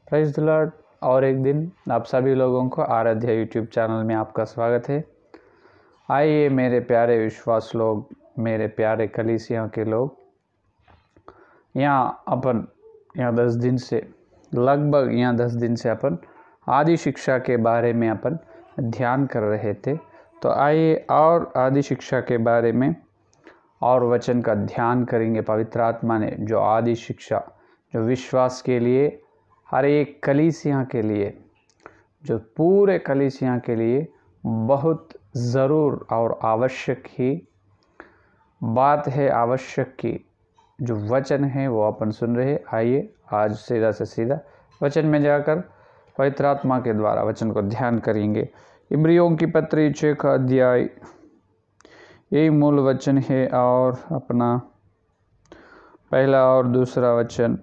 Praise the Lord. और एक दिन आप सभी लोगों को आराध्या यूट्यूब चैनल में आपका स्वागत है। आइए मेरे प्यारे विश्वास लोग, मेरे प्यारे कलीसिया के लोग, यहाँ 10 दिन से लगभग 10 दिन से अपन आदि शिक्षा के बारे में अपन ध्यान कर रहे थे। तो आइए और आदि शिक्षा के बारे में और वचन का ध्यान करेंगे। पवित्र आत्मा ने जो आदि शिक्षा, जो विश्वास के लिए, हर एक कलीसिया के लिए, जो पूरे कलीसिया के लिए बहुत ज़रूर और आवश्यक ही बात है, आवश्यक की जो वचन है वो अपन सुन रहे। आइए आज सीधा से सीधा वचन में जाकर पवित्र आत्मा के द्वारा वचन को ध्यान करेंगे। इब्रियों की पत्री 6 का अध्याय, यही मूल वचन है और अपना पहला और दूसरा वचन।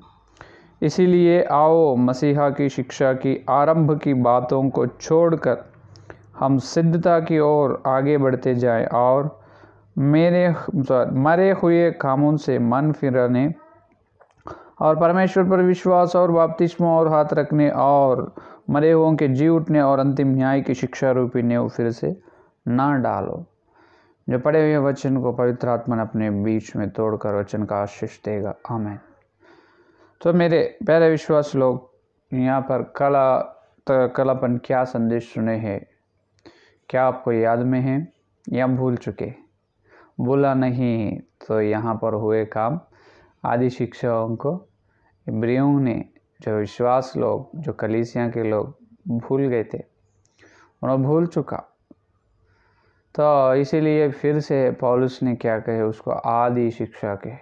इसीलिए आओ मसीहा की शिक्षा की आरंभ की बातों को छोड़कर हम सिद्धता की ओर आगे बढ़ते जाएं और मरे हुए कामों से मन फिराने और परमेश्वर पर विश्वास और बपतिस्मा और हाथ रखने और मरे हुओं के जी उठने और अंतिम न्याय की शिक्षा रूपी नेव फिर से ना डालो। जो पढ़े हुए वचन को पवित्र आत्मा अपने बीच में तोड़कर वचन का आशीष देगा। आमीन। तो मेरे प्यारे विश्वास लोग, यहाँ पर कल अपन क्या संदेश सुने हैं, क्या आपको याद में है या भूल चुके? भूला नहीं तो यहाँ पर हुए काम आदि शिक्षाओं को इब्रियों ने, जो विश्वास लोग, जो कलीसिया के लोग भूल गए थे, उन्होंने भूल चुका। तो इसीलिए फिर से पौलुस ने क्या कहे, उसको आदि शिक्षा के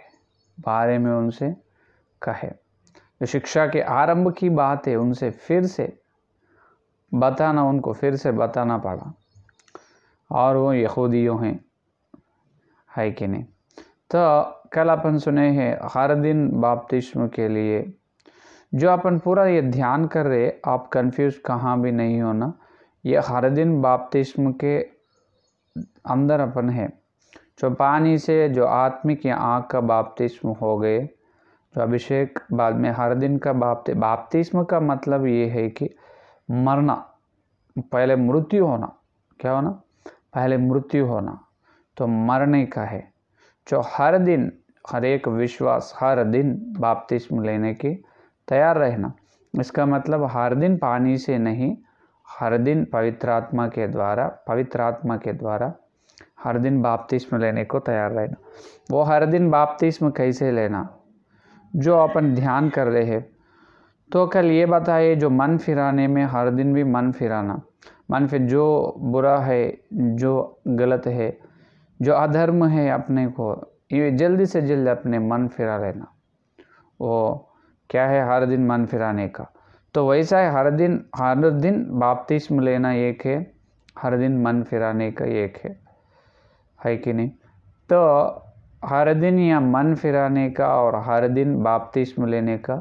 बारे में उनसे कहे। जो शिक्षा के आरंभ की बात है उनसे फिर से बताना, उनको फिर से बताना पड़ा। और वो यहूदियों हैं, है कि नहीं? तो कल अपन सुने हैं हर दिन बपतिस्मा के लिए। जो अपन पूरा ये ध्यान कर रहे, आप कंफ्यूज कहाँ भी नहीं होना। ये हर दिन बपतिस्मा के अंदर अपन है, जो पानी से जो आत्मिक या आँख का बपतिस्मा हो गए, जो अभिषेक बाद में हर दिन का बपतिस्मा का मतलब ये है कि मरना, पहले मृत्यु होना। क्या होना? पहले मृत्यु होना, तो मरने का है। जो हर दिन, हर एक विश्वास हर दिन बपतिस्मा लेने की तैयार रहना। इसका मतलब हर दिन पानी से नहीं, हर दिन पवित्र आत्मा के द्वारा हर दिन बपतिस्मा लेने को तैयार रहना। वो हर दिन बपतिस्मा कैसे लेना, जो अपन ध्यान कर रहे हैं। तो कल ये बताए, जो मन फिराने में हर दिन भी मन फिराना, मन फिर जो बुरा है, जो गलत है, जो अधर्म है, अपने को ये जल्दी से जल्द अपने मन फिरा लेना। वो क्या है? हर दिन मन फिराने का। तो वैसा है, हर दिन बपतिस्मा लेना एक है, हर दिन मन फिराने का एक है कि नहीं? तो हर दिन या मन फिराने का और हर दिन बपतिस्मा लेने का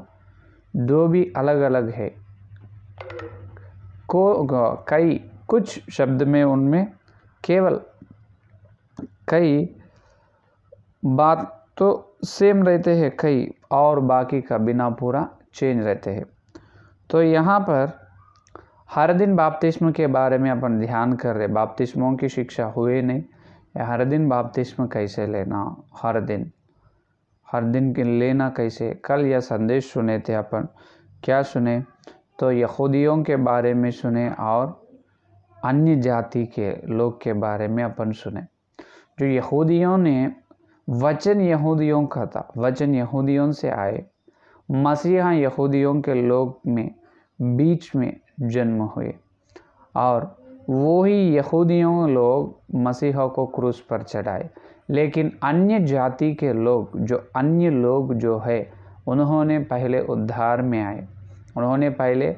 दो भी अलग अलग है। कई कुछ शब्द में उनमें केवल कई बात तो सेम रहते हैं, कई और बाकी का बिना पूरा चेंज रहते हैं। तो यहाँ पर हर दिन बपतिस्मा के बारे में अपन ध्यान कर रहे। बपतिस्मों की शिक्षा हुए नहीं, हर दिन बपतिस्मा कैसे लेना, हर दिन के लेना कैसे। कल यह संदेश सुने थे अपन, क्या सुने? तो यहूदियों के बारे में सुने और अन्य जाति के लोग के बारे में अपन सुने। जो यहूदियों ने, वचन यहूदियों का था, वचन यहूदियों से आए, मसीहा यहूदियों के लोग में बीच में जन्म हुए और वही यहूदियों लोग मसीहा को क्रूस पर चढ़ाए। लेकिन अन्य जाति के लोग, अन्य लोग जो है, उन्होंने पहले उद्धार में आए, उन्होंने पहले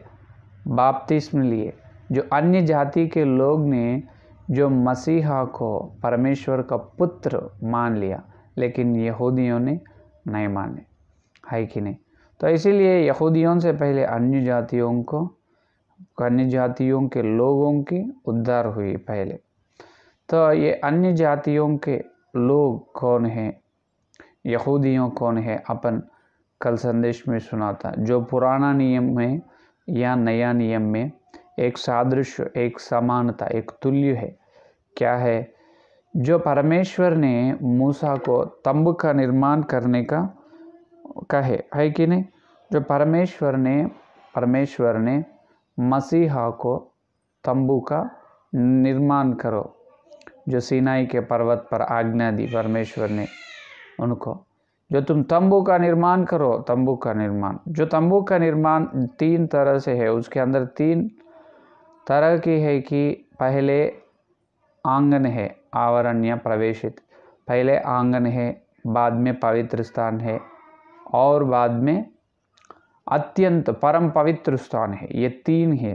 बपतिस्मा लिए। जो अन्य जाति के लोग ने जो मसीहा को परमेश्वर का पुत्र मान लिया, लेकिन यहूदियों ने नहीं माने, है कि नहीं? तो इसीलिए यहूदियों से पहले अन्य जातियों के लोगों की उद्धार हुई पहले। तो ये अन्य जातियों के लोग कौन हैं, यहूदियों कौन है? अपन कल संदेश में सुना था। जो पुराना नियम में या नया नियम में एक सादृश्य, एक समानता, एक तुल्य है। क्या है? जो परमेश्वर ने मूसा को तंबू का निर्माण करने का कहे, है कि नहीं? जो परमेश्वर ने मसीहा को तंबू का निर्माण करो, जो सीनाई के पर्वत पर आज्ञा दी परमेश्वर ने उनको, जो तुम तंबू का निर्माण करो, तंबू का निर्माण। जो तंबू का निर्माण 3 तरह से है, उसके अंदर 3 तरह की है कि पहले आंगन है, आवरण या प्रवेशित, पहले आंगन है, बाद में पवित्र स्थान है और बाद में अत्यंत परम पवित्र स्थान है। ये 3 है।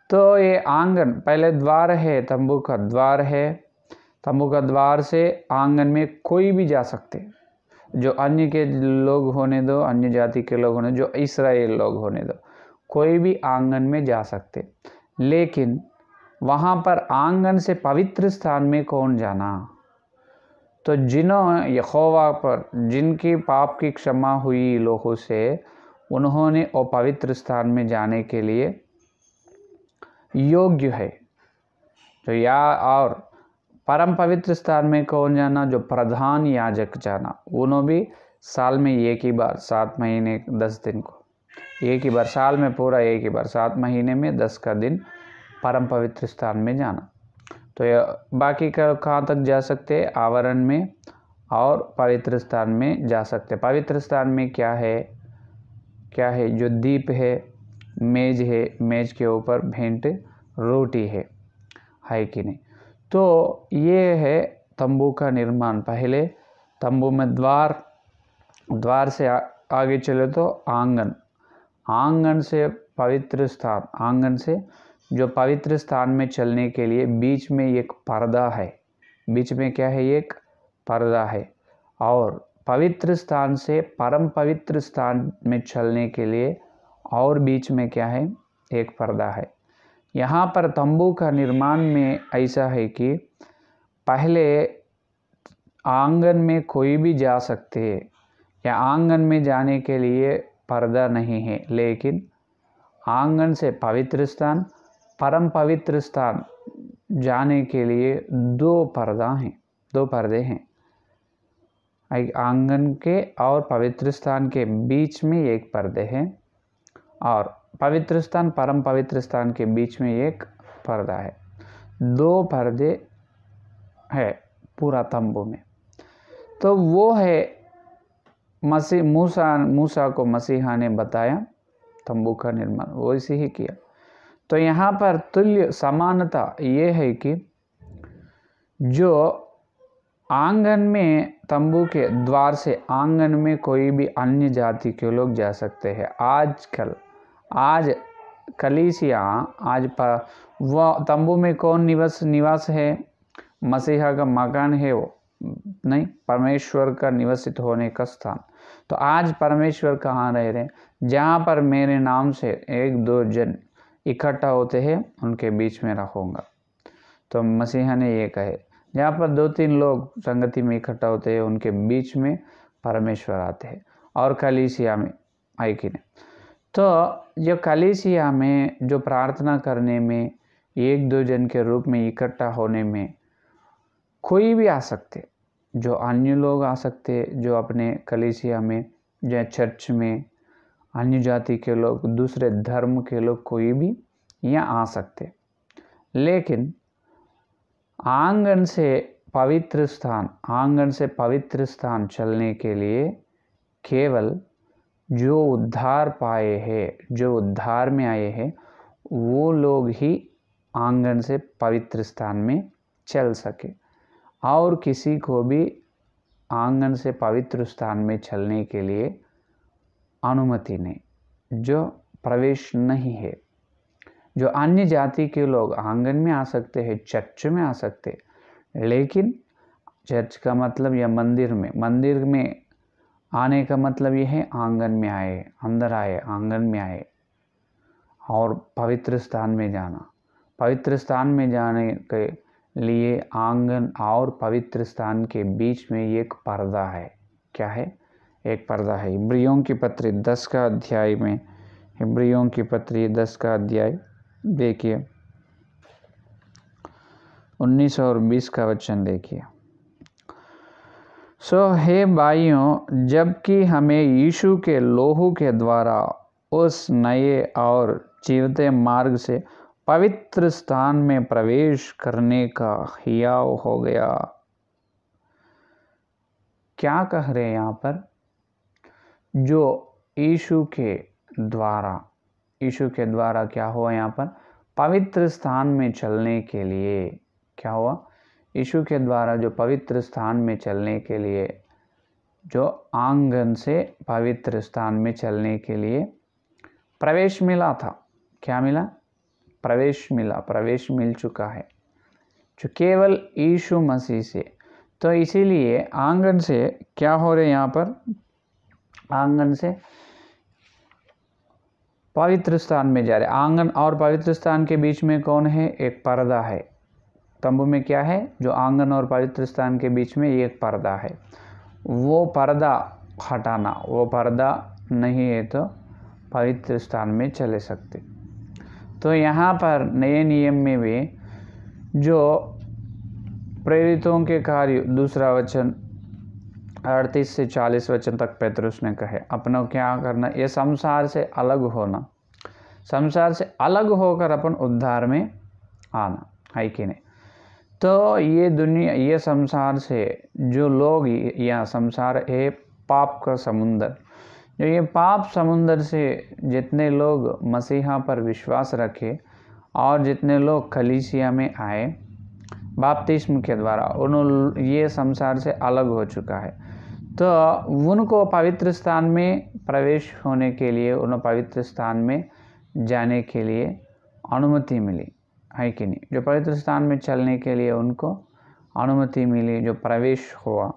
तो ये आंगन, पहले द्वार है, तंबू का द्वार है। तंबू का द्वार से आंगन में कोई भी जा सकते, जो अन्य के लोग होने दो, अन्य जाति के लोग होने, जो इस्राएल लोग होने दो, कोई भी आंगन में जा सकते। लेकिन वहाँ पर आंगन से पवित्र स्थान में कौन जाना? तो जिन्होंने यहोवा पर, जिनकी पाप की क्षमा हुई लोगों से, उन्होंने वो पवित्र स्थान में जाने के लिए योग्य है। तो या और परम पवित्र स्थान में कौन जाना? जो प्रधान याजक जाना। उन्होंने भी साल में एक ही बार, 7 महीने 10 दिन को एक ही बार, साल में पूरा एक ही बार, 7 महीने में 10 का दिन परम पवित्र स्थान में जाना। तो बाकी का कहाँ तक जा सकते? आवरण में और पवित्र स्थान में जा सकते। पवित्र स्थान में क्या है? क्या है? जो दीप है, मेज है, मेज के ऊपर भेंट रोटी है कि नहीं? तो ये है तंबू का निर्माण। पहले तंबू में द्वार से आगे चले तो आंगन से पवित्र स्थान, आंगन से जो पवित्र स्थान में चलने के लिए बीच में एक पर्दा है। बीच में क्या है? एक पर्दा है। और पवित्र स्थान से परम पवित्र स्थान में चलने के लिए और बीच में क्या है? एक पर्दा है। यहाँ पर तंबू का निर्माण में ऐसा है कि पहले आंगन में कोई भी जा सकते हैं, या आंगन में जाने के लिए पर्दा नहीं है, लेकिन आंगन से पवित्र स्थान, परम पवित्र स्थान जाने के लिए 2 पर्दे हैं। आंगन के और पवित्र स्थान के बीच में एक पर्दे हैं, और पवित्र स्थान, परम पवित्र स्थान के बीच में एक पर्दा है। 2 पर्दे है पूरा तंबू में। तो वो है मसीह, मूसा को मसीहा ने बताया तंबू का निर्माण, वो इसे ही किया। तो यहाँ पर तुल्य समानता ये है कि जो आंगन में, तंबू के द्वार से आंगन में कोई भी अन्य जाति के लोग जा सकते हैं। आज कलीसिया, वो तंबू में कौन निवास है? मसीहा का मकान है वो, नहीं, परमेश्वर का निवासित होने का स्थान। तो आज परमेश्वर कहाँ रह रहे? जहाँ पर मेरे नाम से 1-2 जन इकट्ठा होते हैं, उनके बीच में रहूँगा। तो मसीहा ने ये कहे, जहाँ पर 2-3 लोग संगति में इकट्ठा होते हैं, उनके बीच में परमेश्वर आते हैं। और कलीसिया में आई कि नहीं? तो जो कलीसिया में जो प्रार्थना करने में 1-2 जन के रूप में इकट्ठा होने में कोई भी आ सकते, जो अन्य लोग आ सकते, जो अपने कलीसिया में, जो चर्च में अन्य जाति के लोग, दूसरे धर्म के लोग, कोई भी यहाँ आ सकते। लेकिन आंगन से पवित्र स्थान चलने के लिए केवल जो उद्धार पाए हैं, जो उद्धार में आए हैं, वो लोग ही आंगन से पवित्र स्थान में चल सके। और किसी को भी आंगन से पवित्र स्थान में चलने के लिए अनुमति नहीं, जो प्रवेश नहीं है। जो अन्य जाति के लोग आंगन में आ सकते हैं, चर्च में आ सकते, लेकिन चर्च का मतलब या मंदिर में आने का मतलब यह है आंगन में आए, अंदर आए, आंगन में आए। और पवित्र स्थान में जाना, पवित्र स्थान में जाने के लिए आंगन और पवित्र स्थान के बीच में एक पर्दा है। क्या है? एक पर्दा है। इब्रियों की पत्री 10 का अध्याय में इब्रियों की पत्री 10 का अध्याय देखिए 19 और 20 का वचन देखिए। हे भाइयों, जबकि हमें यीशु के लोहू के द्वारा उस नए और जीवते मार्ग से पवित्र स्थान में प्रवेश करने का हियाव हो गया। क्या कह रहे हैं यहाँ पर? जो यीशु के द्वारा क्या हुआ यहाँ पर? पवित्र स्थान में चलने के लिए क्या हुआ? यीशु के द्वारा जो पवित्र स्थान में चलने के लिए, जो आंगन से पवित्र स्थान में चलने के लिए प्रवेश मिला था। क्या मिला? प्रवेश मिला, प्रवेश मिल चुका है जो केवल यीशु मसीह से। तो इसीलिए आंगन से क्या हो रहे यहाँ पर? आंगन से पवित्र स्थान में जा रहे। आंगन और पवित्र स्थान के बीच में कौन है? एक पर्दा है। तंबू में क्या है? जो आंगन और पवित्र स्थान के बीच में एक पर्दा है। वो पर्दा हटाना, वो पर्दा नहीं है तो पवित्र स्थान में चले सकते। तो यहाँ पर नए नियम में भी जो प्रेरितों के कार्य 2 वचन 38 से 40 वचन तक पेतरुस ने कहे, अपना क्या करना? ये संसार से अलग होना, संसार से अलग होकर अपन उद्धार में आना, है कि नहीं? तो ये दुनिया, ये संसार से जो लोग, यह संसार है पाप का समुंदर। जो ये पाप समुंदर से जितने लोग मसीहा पर विश्वास रखे और जितने लोग कलीसिया में आए बपतिस्म के द्वारा, ये संसार से अलग हो चुका है। तो उनको पवित्र स्थान में प्रवेश होने के लिए, उन पवित्र स्थान में जाने के लिए अनुमति मिली, है कि नहीं? जो पवित्र स्थान में चलने के लिए उनको अनुमति मिली, जो प्रवेश हुआ,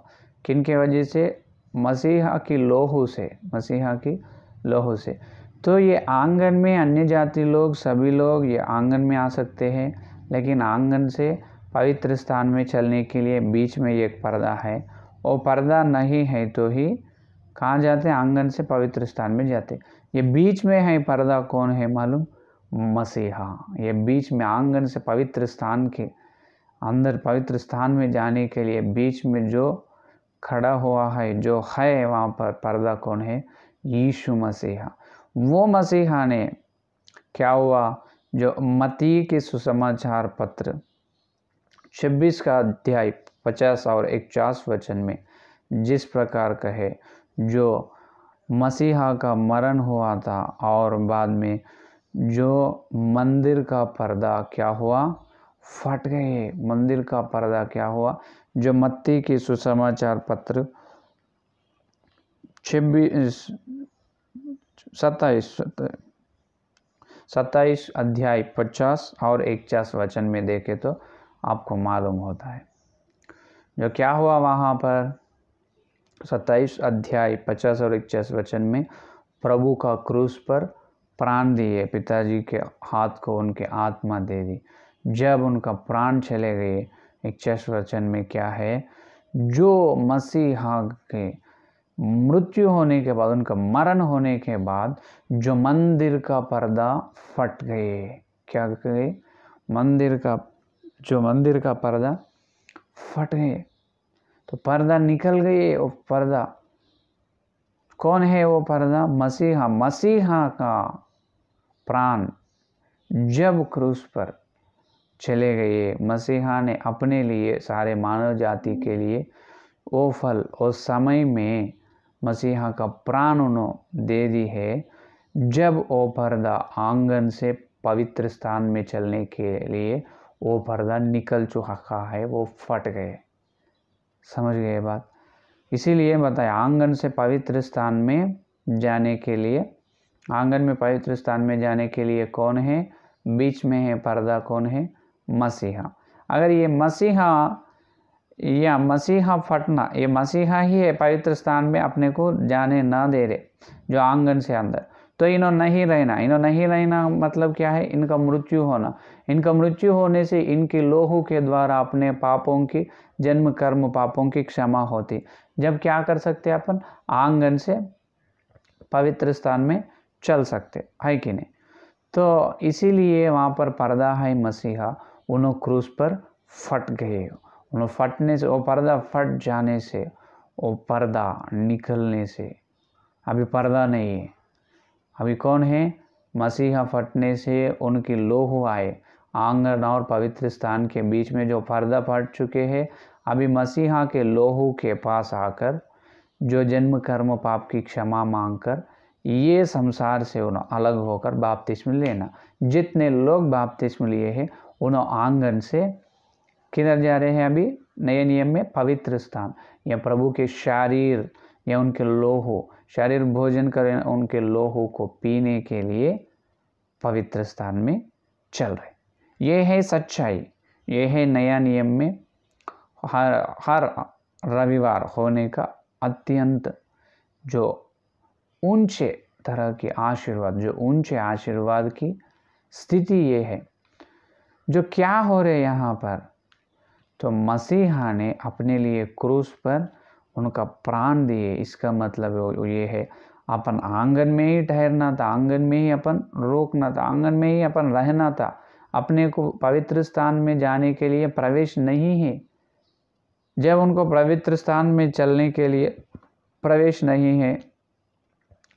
किन के वजह से? मसीहा की लोहू से, मसीहा की लोहू से। तो ये आंगन में अन्य जाति लोग, सभी लोग ये आंगन में आ सकते हैं, लेकिन आंगन से पवित्र स्थान में चलने के लिए बीच में एक पर्दा है। वो पर्दा नहीं है तो ही कहाँ जाते? आंगन से पवित्र स्थान में जाते। ये बीच में है पर्दा, कौन है मालूम? मसीहा। ये बीच में आंगन से पवित्र स्थान के अंदर पवित्र स्थान में जाने के लिए बीच में जो खड़ा हुआ है, जो है वहाँ पर पर्दा, कौन है? यीशु मसीहा। वो मसीहा ने क्या हुआ? जो मत्ती के सुसमाचार पत्र 26 का अध्याय 50 और 51 वचन में जिस प्रकार कहे, जो मसीहा का मरण हुआ था और बाद में जो मंदिर का पर्दा क्या हुआ? फट गए। मंदिर का पर्दा क्या हुआ? जो मत्ती की सुसमाचार पत्र 27 अध्याय 50 और 51 वचन में देखे तो आपको मालूम होता है जो क्या हुआ वहाँ पर। 27 अध्याय 50 और 51 वचन में प्रभु का क्रूस पर प्राण दिए, पिताजी के हाथ को उनके आत्मा दे दी। जब उनका प्राण चले गए, 51 वचन में क्या है? जो मसीहा के मृत्यु होने के बाद, उनका मरण होने के बाद जो मंदिर का पर्दा फट गए। क्या गए? मंदिर का पर्दा फट गए। तो पर्दा निकल गए। वो पर्दा कौन है? वो पर्दा मसीहा। मसीहा का प्राण जब क्रूस पर चले गए, मसीहा ने अपने लिए, सारे मानव जाति के लिए वो फल, उस समय में मसीहा का प्राण उन्होंने दे दी है। जब वो पर्दा आंगन से पवित्र स्थान में चलने के लिए वो पर्दा निकल चुका है, वो फट गए। समझ गए बात? इसीलिए बताया, आंगन से पवित्र स्थान में जाने के लिए, आंगन में पवित्र स्थान में जाने के लिए कौन है? बीच में है पर्दा, कौन है? मसीहा। अगर ये मसीहा या मसीहा फटना, ये मसीहा ही है पवित्र स्थान में अपने को जाने ना दे रहे, जो आंगन से अंदर, तो इन्होंने नहीं रहना मतलब क्या है? इनका मृत्यु होना। इनका मृत्यु होने से इनके लोहू के द्वारा अपने पापों की, जन्म कर्म पापों की क्षमा होती। जब क्या कर सकते हैं अपन? आंगन से पवित्र स्थान में चल सकते, है कि नहीं। तो इसीलिए वहाँ पर पर्दा है मसीहा, उन्होंने क्रूस पर फट गए, उन्होंने फटने से, वो पर्दा फट जाने से, वो पर्दा निकलने से अभी पर्दा नहीं है। अभी कौन है? मसीहा फटने से उनके लोहू आए, आंगन और पवित्र स्थान के बीच में जो पर्दा फट चुके हैं, अभी मसीहा के लोहू के पास आकर जो जन्म कर्म पाप की क्षमा मांगकर ये संसार से उन्हें अलग होकर बपतिस्म लेना। जितने लोग बपतिस्म लिए हैं उन्हें आंगन से किधर जा रहे हैं? अभी नए नियम में पवित्र स्थान, या प्रभु के शरीर या उनके लोहू, शरीर भोजन करें उनके लोहू को पीने के लिए पवित्र स्थान में चल रहे। ये है सच्चाई, ये है नया नियम में हर रविवार होने का अत्यंत जो ऊंचे तरह के आशीर्वाद, जो ऊंचे आशीर्वाद की स्थिति ये है। जो क्या हो रहे यहाँ पर? तो मसीहा ने अपने लिए क्रूस पर उनका प्राण दिए। इसका मतलब ये है अपन आंगन में ही ठहरना था, आंगन में ही अपन रोकना था, आंगन में ही अपन रहना था। अपने को पवित्र स्थान में जाने के लिए प्रवेश नहीं है। जब उनको पवित्र स्थान में चलने के लिए प्रवेश नहीं है,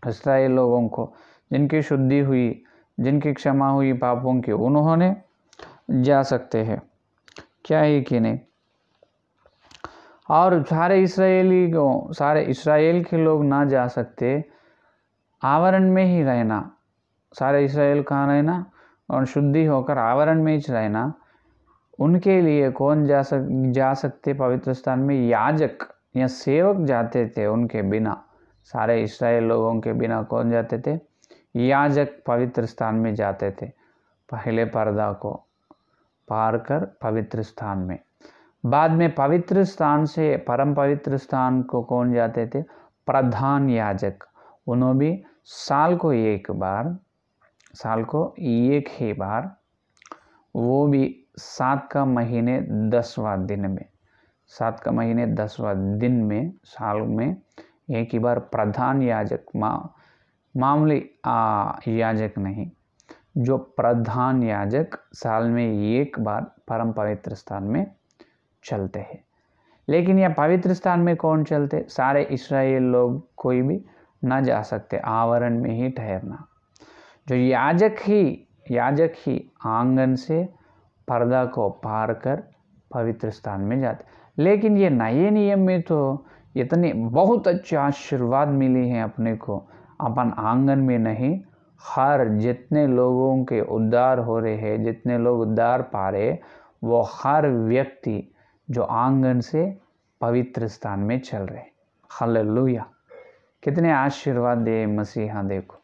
इस्राएल लोगों को जिनकी शुद्धि हुई, जिनकी क्षमा हुई पापों की, उन्होंने जा सकते हैं, क्या है कि नहीं। और सारे इस्राएल के लोग ना जा सकते, आवरण में ही रहना, सारे इस्राएल कहाँ रहना और शुद्धि होकर आवरण में ही रहना। उनके लिए कौन जा सकते पवित्र स्थान में? याजक या सेवक जाते थे उनके बिना। सारे इस्राएल लोगों के बिना कौन जाते थे? याजक पवित्र स्थान में जाते थे, पहले पर्दा को पार कर पवित्र स्थान में। बाद में पवित्र स्थान से परम पवित्र स्थान को कौन जाते थे? प्रधान याजक। उन्होंने भी साल को एक ही बार, वो भी 7 का महीने 10वां दिन में, 7 का महीने 10वां दिन में, साल में एक ही बार प्रधान याजक, मामूली याजक नहीं, जो प्रधान याजक साल में एक बार परम पवित्र स्थान में चलते हैं। लेकिन यह पवित्र स्थान में कौन चलते? सारे इस्राएल लोग कोई भी ना जा सकते, आवरण में ही ठहरना। जो याजक ही आंगन से पर्दा को पार कर पवित्र स्थान में जाते। लेकिन ये नए नियम में तो इतने बहुत अच्छे आशीर्वाद मिली हैं अपने को, अपन आंगन में नहीं, हर जितने लोगों के उद्धार हो रहे हैं, जितने लोग उद्धार पा रहे, वो हर व्यक्ति जो आंगन से पवित्र स्थान में चल रहे। हालेलुया, कितने आशीर्वाद दे मसीहा। देखो,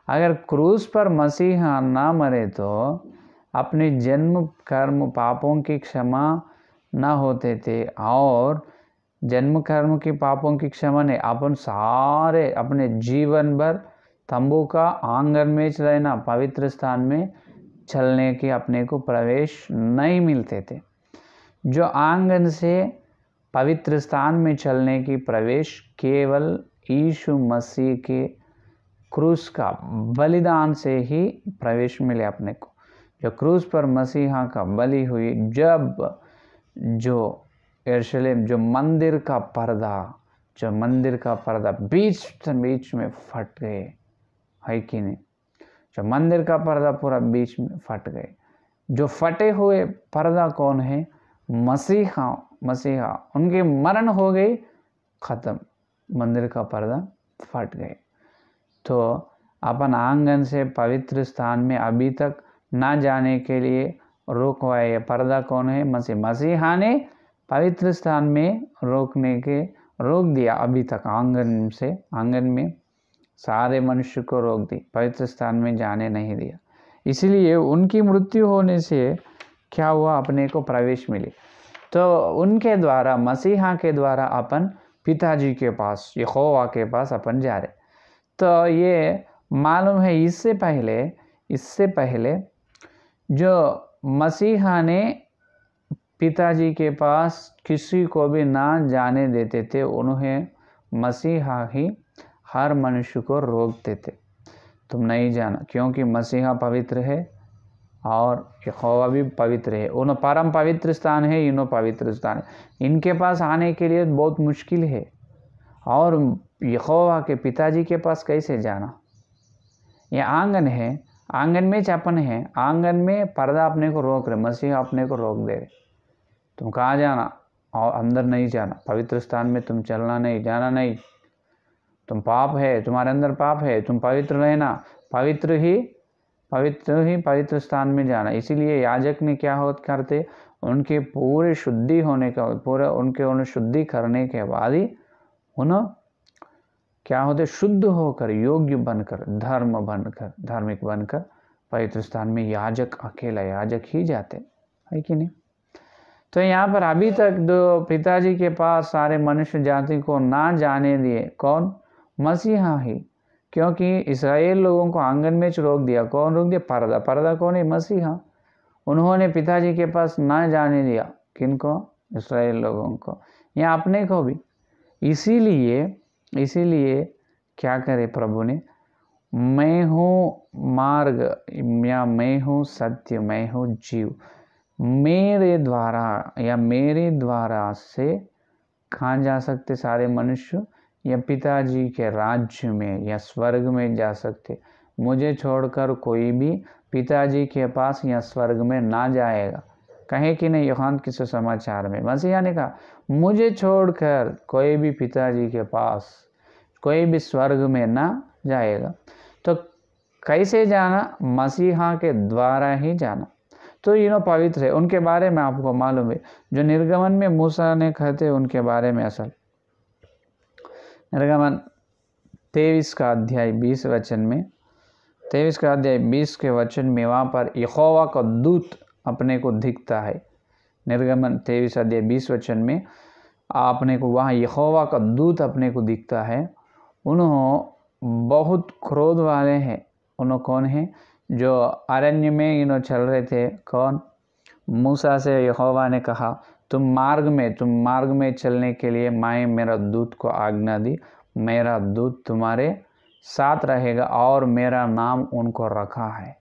अगर क्रूस पर मसीहा ना मरे तो अपने जन्म कर्म पापों की क्षमा ना होते थे, और जन्म कर्म की पापों की क्षमा ने अपन सारे अपने जीवन भर तंबू का आंगन में रहना, पवित्र स्थान में चलने के अपने को प्रवेश नहीं मिलते थे। जो आंगन से पवित्र स्थान में चलने की प्रवेश केवल यीशु मसीह के क्रूस का बलिदान से ही प्रवेश मिले अपने को। जो क्रूस पर मसीहा का बलि हुई, जब जो यरूशलेम, जो मंदिर का पर्दा बीच में फट गए, है कि नहीं। जो मंदिर का पर्दा पूरा बीच में फट गए। जो फटे हुए पर्दा कौन है? मसीहा। उनके मरण हो गई, खत्म, मंदिर का पर्दा फट गए। तो अपन आंगन से पवित्र स्थान में अभी तक ना जाने के लिए रोकवाए पर्दा कौन है? मसीहा ने पवित्र स्थान में रोक दिया। अभी तक आंगन में सारे मनुष्य को रोक दी, पवित्र स्थान में जाने नहीं दिया। इसलिए उनकी मृत्यु होने से क्या हुआ? अपने को प्रवेश मिली। तो उनके द्वारा, मसीहा के द्वारा अपन पिताजी के पास, यहोवा के पास अपन जा रहे। तो ये मालूम है, इससे पहले जो मसीहा ने पिताजी के पास किसी को भी ना जाने देते थे, उन्हें मसीहा ही हर मनुष्य को रोकते थे। तुम नहीं जाना, क्योंकि मसीहा पवित्र है और यहोवा भी पवित्र है। उन परम पवित्र स्थान है, इनो पवित्र स्थान है। इनके पास आने के लिए बहुत मुश्किल है। और यहोवा के पिताजी के पास कैसे जाना? ये आंगन है, आंगन में चापन है, आंगन में पर्दा अपने को रोक रहे, मसीहा अपने को रोक दे रहे। तुम कहाँ जाना? और अंदर नहीं जाना, पवित्र स्थान में तुम चलना नहीं, जाना नहीं। तुम पाप है, तुम्हारे अंदर पाप है, तुम पवित्र रहना, पवित्र स्थान में जाना। इसीलिए याजक ने क्या करते, उनके पूरे शुद्धि होने का, पूरा उन्हें शुद्धि करने के बाद ही उन्हें क्या होते, शुद्ध होकर, योग्य बनकर, धार्मिक बनकर पवित्र स्थान में याजक, अकेला याजक ही जाते, है कि नहीं? तो यहाँ पर अभी तक जो पिताजी के पास सारे मनुष्य जाति को ना जाने दिए, कौन? मसीहा ही। क्योंकि इस्राएल लोगों को आंगन में रोक दिया, कौन रोक दिया? पर्दा कौन है? मसीहा। उन्होंने पिताजी के पास ना जाने दिया, किनको? इस्राएल लोगों को, या अपने को भी। इसीलिए क्या करे प्रभु ने? मैं हूँ मार्ग, या मैं हूँ सत्य, मैं हूँ जीव। मेरे द्वारा से कहाँ जा सकते सारे मनुष्य? या पिताजी के राज्य में या स्वर्ग में जा सकते। मुझे छोड़कर कोई भी पिताजी के पास या स्वर्ग में ना जाएगा। कहे कि नहीं यूहन्ना के सुसमाचार में मसीहा ने कहा, मुझे छोड़कर कोई भी पिताजी के पास, कोई भी स्वर्ग में ना जाएगा। तो कैसे जाना? मसीहा के द्वारा ही जाना। तो ये पवित्र है, उनके बारे में आपको मालूम है। जो निर्गमन में मूसा ने कहते उनके बारे में, असल निर्गमन 23 का अध्याय 20 वचन में, 23 का अध्याय 20 के वचन में वहाँ पर यहोवा का दूत अपने को दिखता है। निर्गमन 23 अध्याय 20 वचन में आपने को वहाँ यहोवा का दूत अपने को दिखता है। उन्होंने बहुत क्रोध वाले हैं। उन्होंने कौन है? जो अरण्य में चल रहे थे। कौन? मूसा से यहोवा ने कहा, तुम मार्ग में चलने के लिए मैं मेरा दूत को आज्ञा दी। मेरा दूत तुम्हारे साथ रहेगा और मेरा नाम उनको रखा है।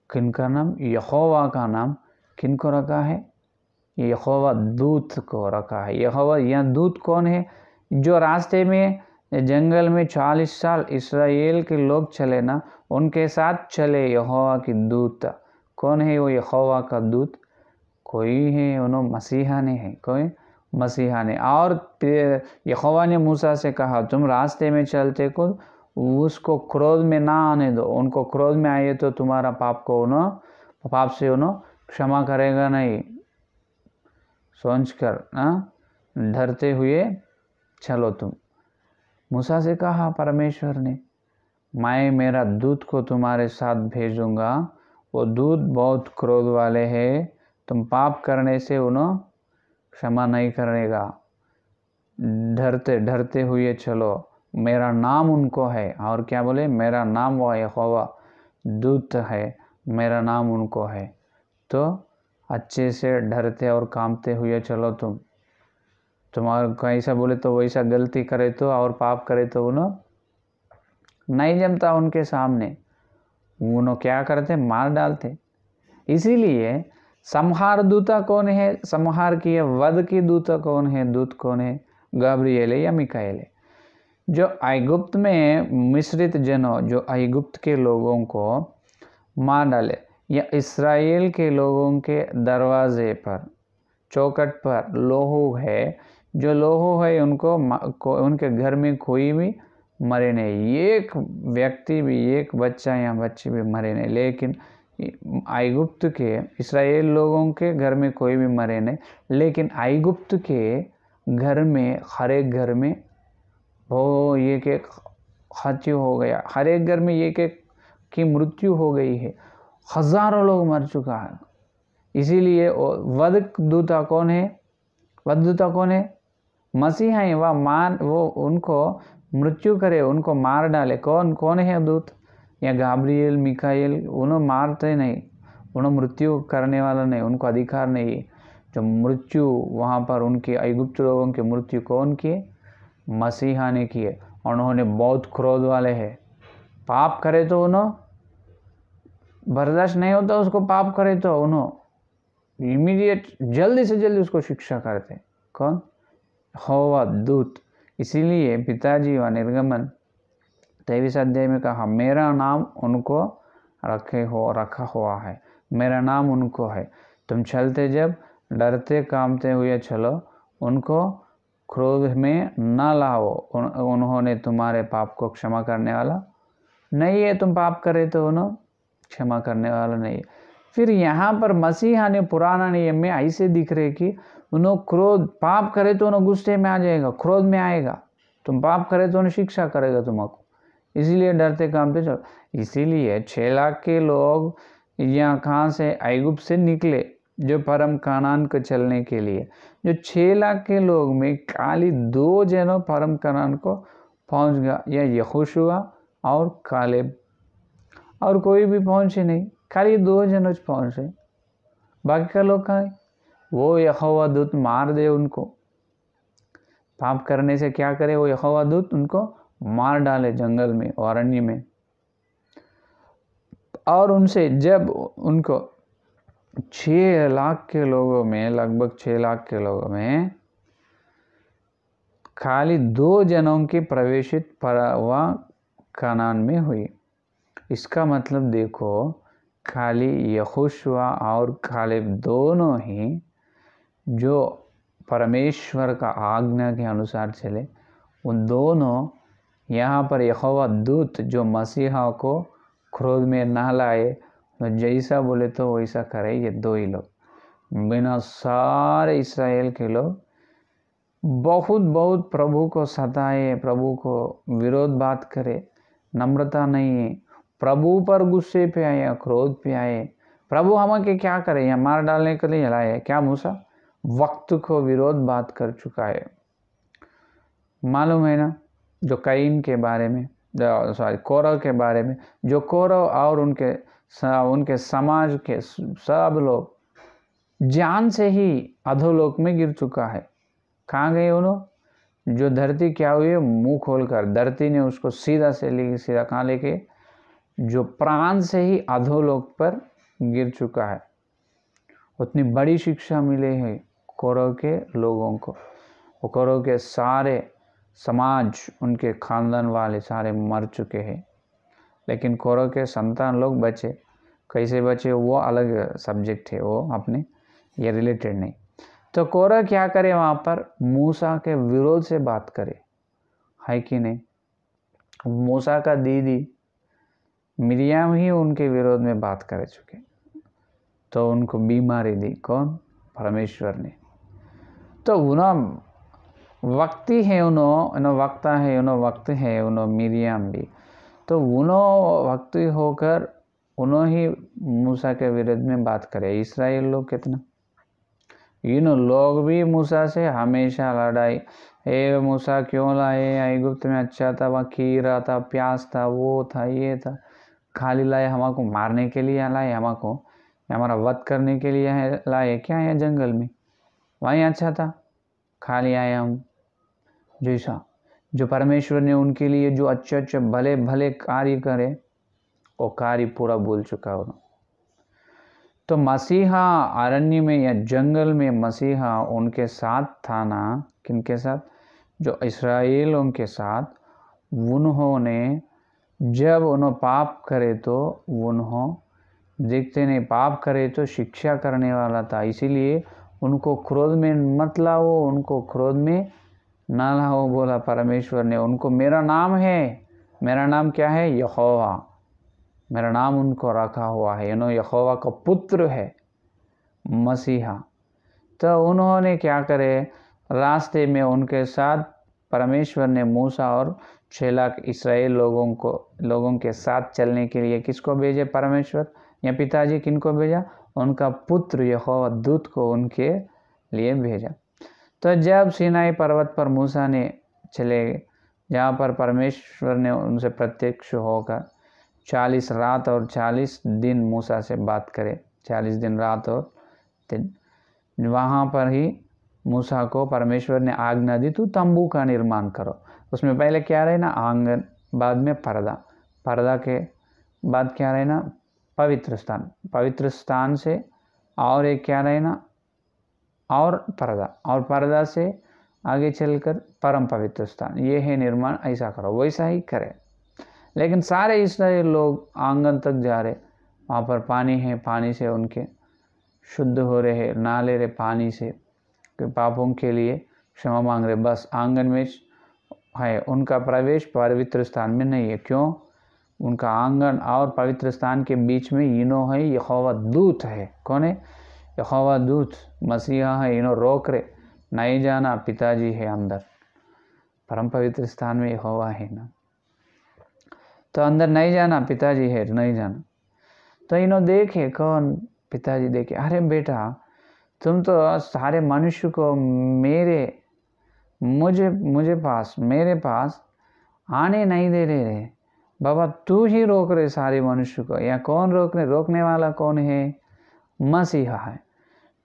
किनका नाम? यहोवा का नाम किनको रखा है? यहोवा दूत को रखा है। यहोवा, यह दूत कौन है? जो रास्ते में जंगल में 40 साल इस्राएल के लोग चले ना, उनके साथ चले यहोवा की दूत। कौन है वो यहोवा का दूत? कोई है, उन्होंने मसीहा ने है। कोई? मसीहा ने। और यहोवा ने मूसा से कहा, तुम रास्ते में चलते को उसको क्रोध में ना आने दो। उनको क्रोध में आए तो तुम्हारा पाप से उन्होंने क्षमा करेगा नहीं। सोच कर डरते हुए चलो तुम। मूसा से कहा परमेश्वर ने, मैं मेरा दूत को तुम्हारे साथ भेजूंगा। वो दूत बहुत क्रोध वाले हैं, तुम पाप करने से उन्हें क्षमा नहीं करेगा। डरते हुए चलो, मेरा नाम उनको है। और क्या बोले? मेरा नाम वो यहोवा दूत है, मेरा नाम उनको है। तो अच्छे से डरते और कांपते हुए चलो तुम्हारा कैसा बोले तो वैसा गलती करे तो और पाप करे तो उन्हें नहीं जमता उनके सामने। उन्होंने क्या करते? मार डालते। इसीलिए संहार दूता कौन है? संहार की वध की दूता कौन है? दूत कौन है? गब्रिएल या मिकाएल। जो ऐगुप्त में मिश्रित जनों, जो ऐगुप्त के लोगों को मार डाले, या इस्राएल के लोगों के दरवाजे पर, चौखट पर लोहू है, जो लोहू है उनके घर में कोई भी मरे नहीं। एक व्यक्ति भी, एक बच्चा या बच्ची भी मरे नहीं। लेकिन ऐगुप्त के इस्राएल लोगों के घर में कोई भी मरे नहीं। लेकिन ऐगुप्त के घर में, हर एक घर में वो एक हत्या हो गया। हर एक घर में एक की मृत्यु हो गई है। हजारों लोग मर चुका है। इसीलिए वध दूता कौन है? वध दूता कौन है? मसीहा है। वो उनको मृत्यु करे, उनको मार डाले। कौन है दूत? या गब्रिएल, मिकाएल। उन्हें मारते नहीं, उन्हें मृत्यु करने वाला नहीं, उनको अधिकार नहीं। जो मृत्यु वहाँ पर उनके ऐगुप्त लोगों की मृत्यु कौन किए? मसीहा ने किए। और उन्होंने बहुत क्रोध वाले हैं। पाप करे तो उन्हों बर्दाश्त नहीं होता, उसको पाप करे तो उन्हों इमीडिएट जल्दी से जल्दी उसको शिक्षा करते। कौन? यहोवा दूत। इसीलिए पिताजी व निर्गमन 23 अध्याय में कहा, मेरा नाम उनको रखा हुआ है, मेरा नाम उनको है। तुम चलते जब डरते कांपते हुए चलो, उनको क्रोध में न लाओ, उन्होंने तुम्हारे पाप को क्षमा करने वाला नहीं है। तुम पाप करे तो उन्होंने क्षमा करने वाला नहीं है। फिर यहाँ पर मसीहा ने पुराना नियम में ऐसे दिख रहे कि उन्होंने क्रोध, पाप करे तो उन्होंने गुस्से में आ जाएगा, क्रोध में आएगा। तुम पाप करे तो उन्हें शिक्षा करेगा तुमको, इसीलिए डरते कांपते चलो। इसीलिए 6 लाख के लोग यहाँ कहाँ से? ऐगुप्त से निकले, जो परम कानान को चलने के लिए। जो 6 लाख के लोग में खाली 2 जनों परम कानान को पहुँच गया, यह यहोशुआ और कालेब, और कोई भी पहुँचे नहीं, खाली 2 जनों पहुँचे। बाकी का लोग कहाँ है? वो यहोवा दूत मार दे उनको। पाप करने से क्या करे? वो यहोवा दूत उनको मार डाले जंगल में, अरण्य में। और उनसे जब उनको 6 लाख के लोगों में, लगभग 6 लाख के लोगों में खाली 2 जनों की प्रवेशित परवा कनान में हुई। इसका मतलब देखो, खाली यहोशुआ और कालेब दोनों ही जो परमेश्वर का आज्ञा के अनुसार चले, उन दोनों यहाँ पर यहोवा दूत जो मसीहा को क्रोध में ना लाए, तो जैसा बोले तो वैसा करे। ये 2 ही लोग, बिना सारे इस्राएल के लोग बहुत प्रभु को सताए, प्रभु को विरोध बात करे, नम्रता नहीं है, प्रभु पर गुस्से पे आए, क्रोध पे आए। प्रभु हमें के क्या करे? यहाँ मार डालने के लिए लाए क्या? मूसा वक्त को विरोध बात कर चुका है। मालूम है ना, जो कैन के बारे में, कौरव के बारे में, जो कौरव और उनके समाज के सब लोग जान से ही अधोलोक में गिर चुका है। कहाँ गए उन्होंने? जो धरती क्या हुई? मुंह खोलकर धरती ने उसको सीधा कहाँ लेके? जो प्राण से ही अधोलोक पर गिर चुका है। उतनी बड़ी शिक्षा मिले है कौरव के लोगों को। वो कौरव के सारे समाज, उनके खानदान वाले सारे मर चुके हैं, लेकिन कौरव के संतान लोग बचे। कैसे बचे वो अलग सब्जेक्ट है, वो अपने ये रिलेटेड नहीं। तो कौरव क्या करे? वहाँ पर मूसा के विरोध से बात करे, है कि नहीं? मूसा का दीदी मिरियाम ही उनके विरोध में बात कर चुके, तो उनको बीमारी दी कौन? परमेश्वर ने। तो उन्होंने वक्ती है, उन्होंने वक्ता है, उन्होंने वक्त है, उन्होंने मिरियाम भी। तो उन्होंने वक्ती होकर उन्होंने ही मूसा के विरोध में बात करे। इस्राएल लोग कितना, लोग भी मूसा से हमेशा लड़ाई, ए मूसा क्यों लाए? ऐगुप्त में अच्छा था, वहाँ खीरा था, प्याज था, वो था, ये था। खाली लाए हमको मारने के लिए लाए, हमको हमारा वध करने के लिए लाए क्या? है जंगल में, वहीं अच्छा था, खाली आए हम। जैसा जो परमेश्वर ने उनके लिए जो अच्छे भले भले कार्य करे, वो कार्य पूरा भूल चुका उन्होंने। तो मसीहा अरण्य में या जंगल में मसीहा उनके साथ था ना? किनके साथ? जो इस्राएलों के साथ। उन्होंने जब उन्होंने पाप करे तो उन्होंने देखते नहीं, पाप करे तो शिक्षा करने वाला था। इसीलिए उनको क्रोध में मत लाओ, उनको क्रोध में ना लाओ बोला परमेश्वर ने। उनको मेरा नाम है, मेरा नाम क्या है? यहोवा, मेरा नाम उनको रखा हुआ है। यहोवा का पुत्र है मसीहा। तो उन्होंने क्या करे? रास्ते में उनके साथ परमेश्वर ने मूसा और 6 लाख इस्राएल लोगों के साथ चलने के लिए किसको भेजे? परमेश्वर या पिताजी किनको भेजा? उनका पुत्र यहोवा दूत को उनके लिए भेजा। तो जब सीनाई पर्वत पर मूसा ने चले, जहाँ पर परमेश्वर ने उनसे प्रत्यक्ष होकर 40 रात और 40 दिन मूसा से बात करे, 40 दिन रात और दिन, वहाँ पर ही मूसा को परमेश्वर ने आज्ञा दी, तू तंबू का निर्माण करो। उसमें पहले क्या रहे ना? आंगन, बाद में पर्दा। पर्दा के बाद क्या रहना, पवित्र स्थान, पवित्र स्थान से और एक क्या रहना, और पर्दा से आगे चलकर परम पवित्र स्थान। ये है निर्माण, ऐसा करो, वैसा ही करे। लेकिन सारे इस्राएल लोग आंगन तक जा रहे, वहाँ पर पानी है, पानी से उनके शुद्ध हो रहे, नहा ले रहे पानी से, पापों के लिए क्षमा मांग रहे, बस आंगन में है। उनका प्रवेश पवित्र स्थान में नहीं है। क्यों? उनका आंगन और पवित्र स्थान के बीच में इनो है, यहोवा दूत है। कौन है? यहोवा दूत, मसीहा है। इनो रोक रहे, नहीं जाना, पिताजी है अंदर, परम पवित्र स्थान में यहोवा है ना, तो अंदर नहीं जाना, पिताजी है, नहीं जाना। तो इनो देखे, कौन? पिताजी देखे, अरे बेटा तुम तो सारे मनुष्य को मेरे पास आने नहीं दे रहे। बाबा तू ही रोक रहे सारे मनुष्य को। या कौन रोक रहे? रोकने वाला कौन है? मसीहा है।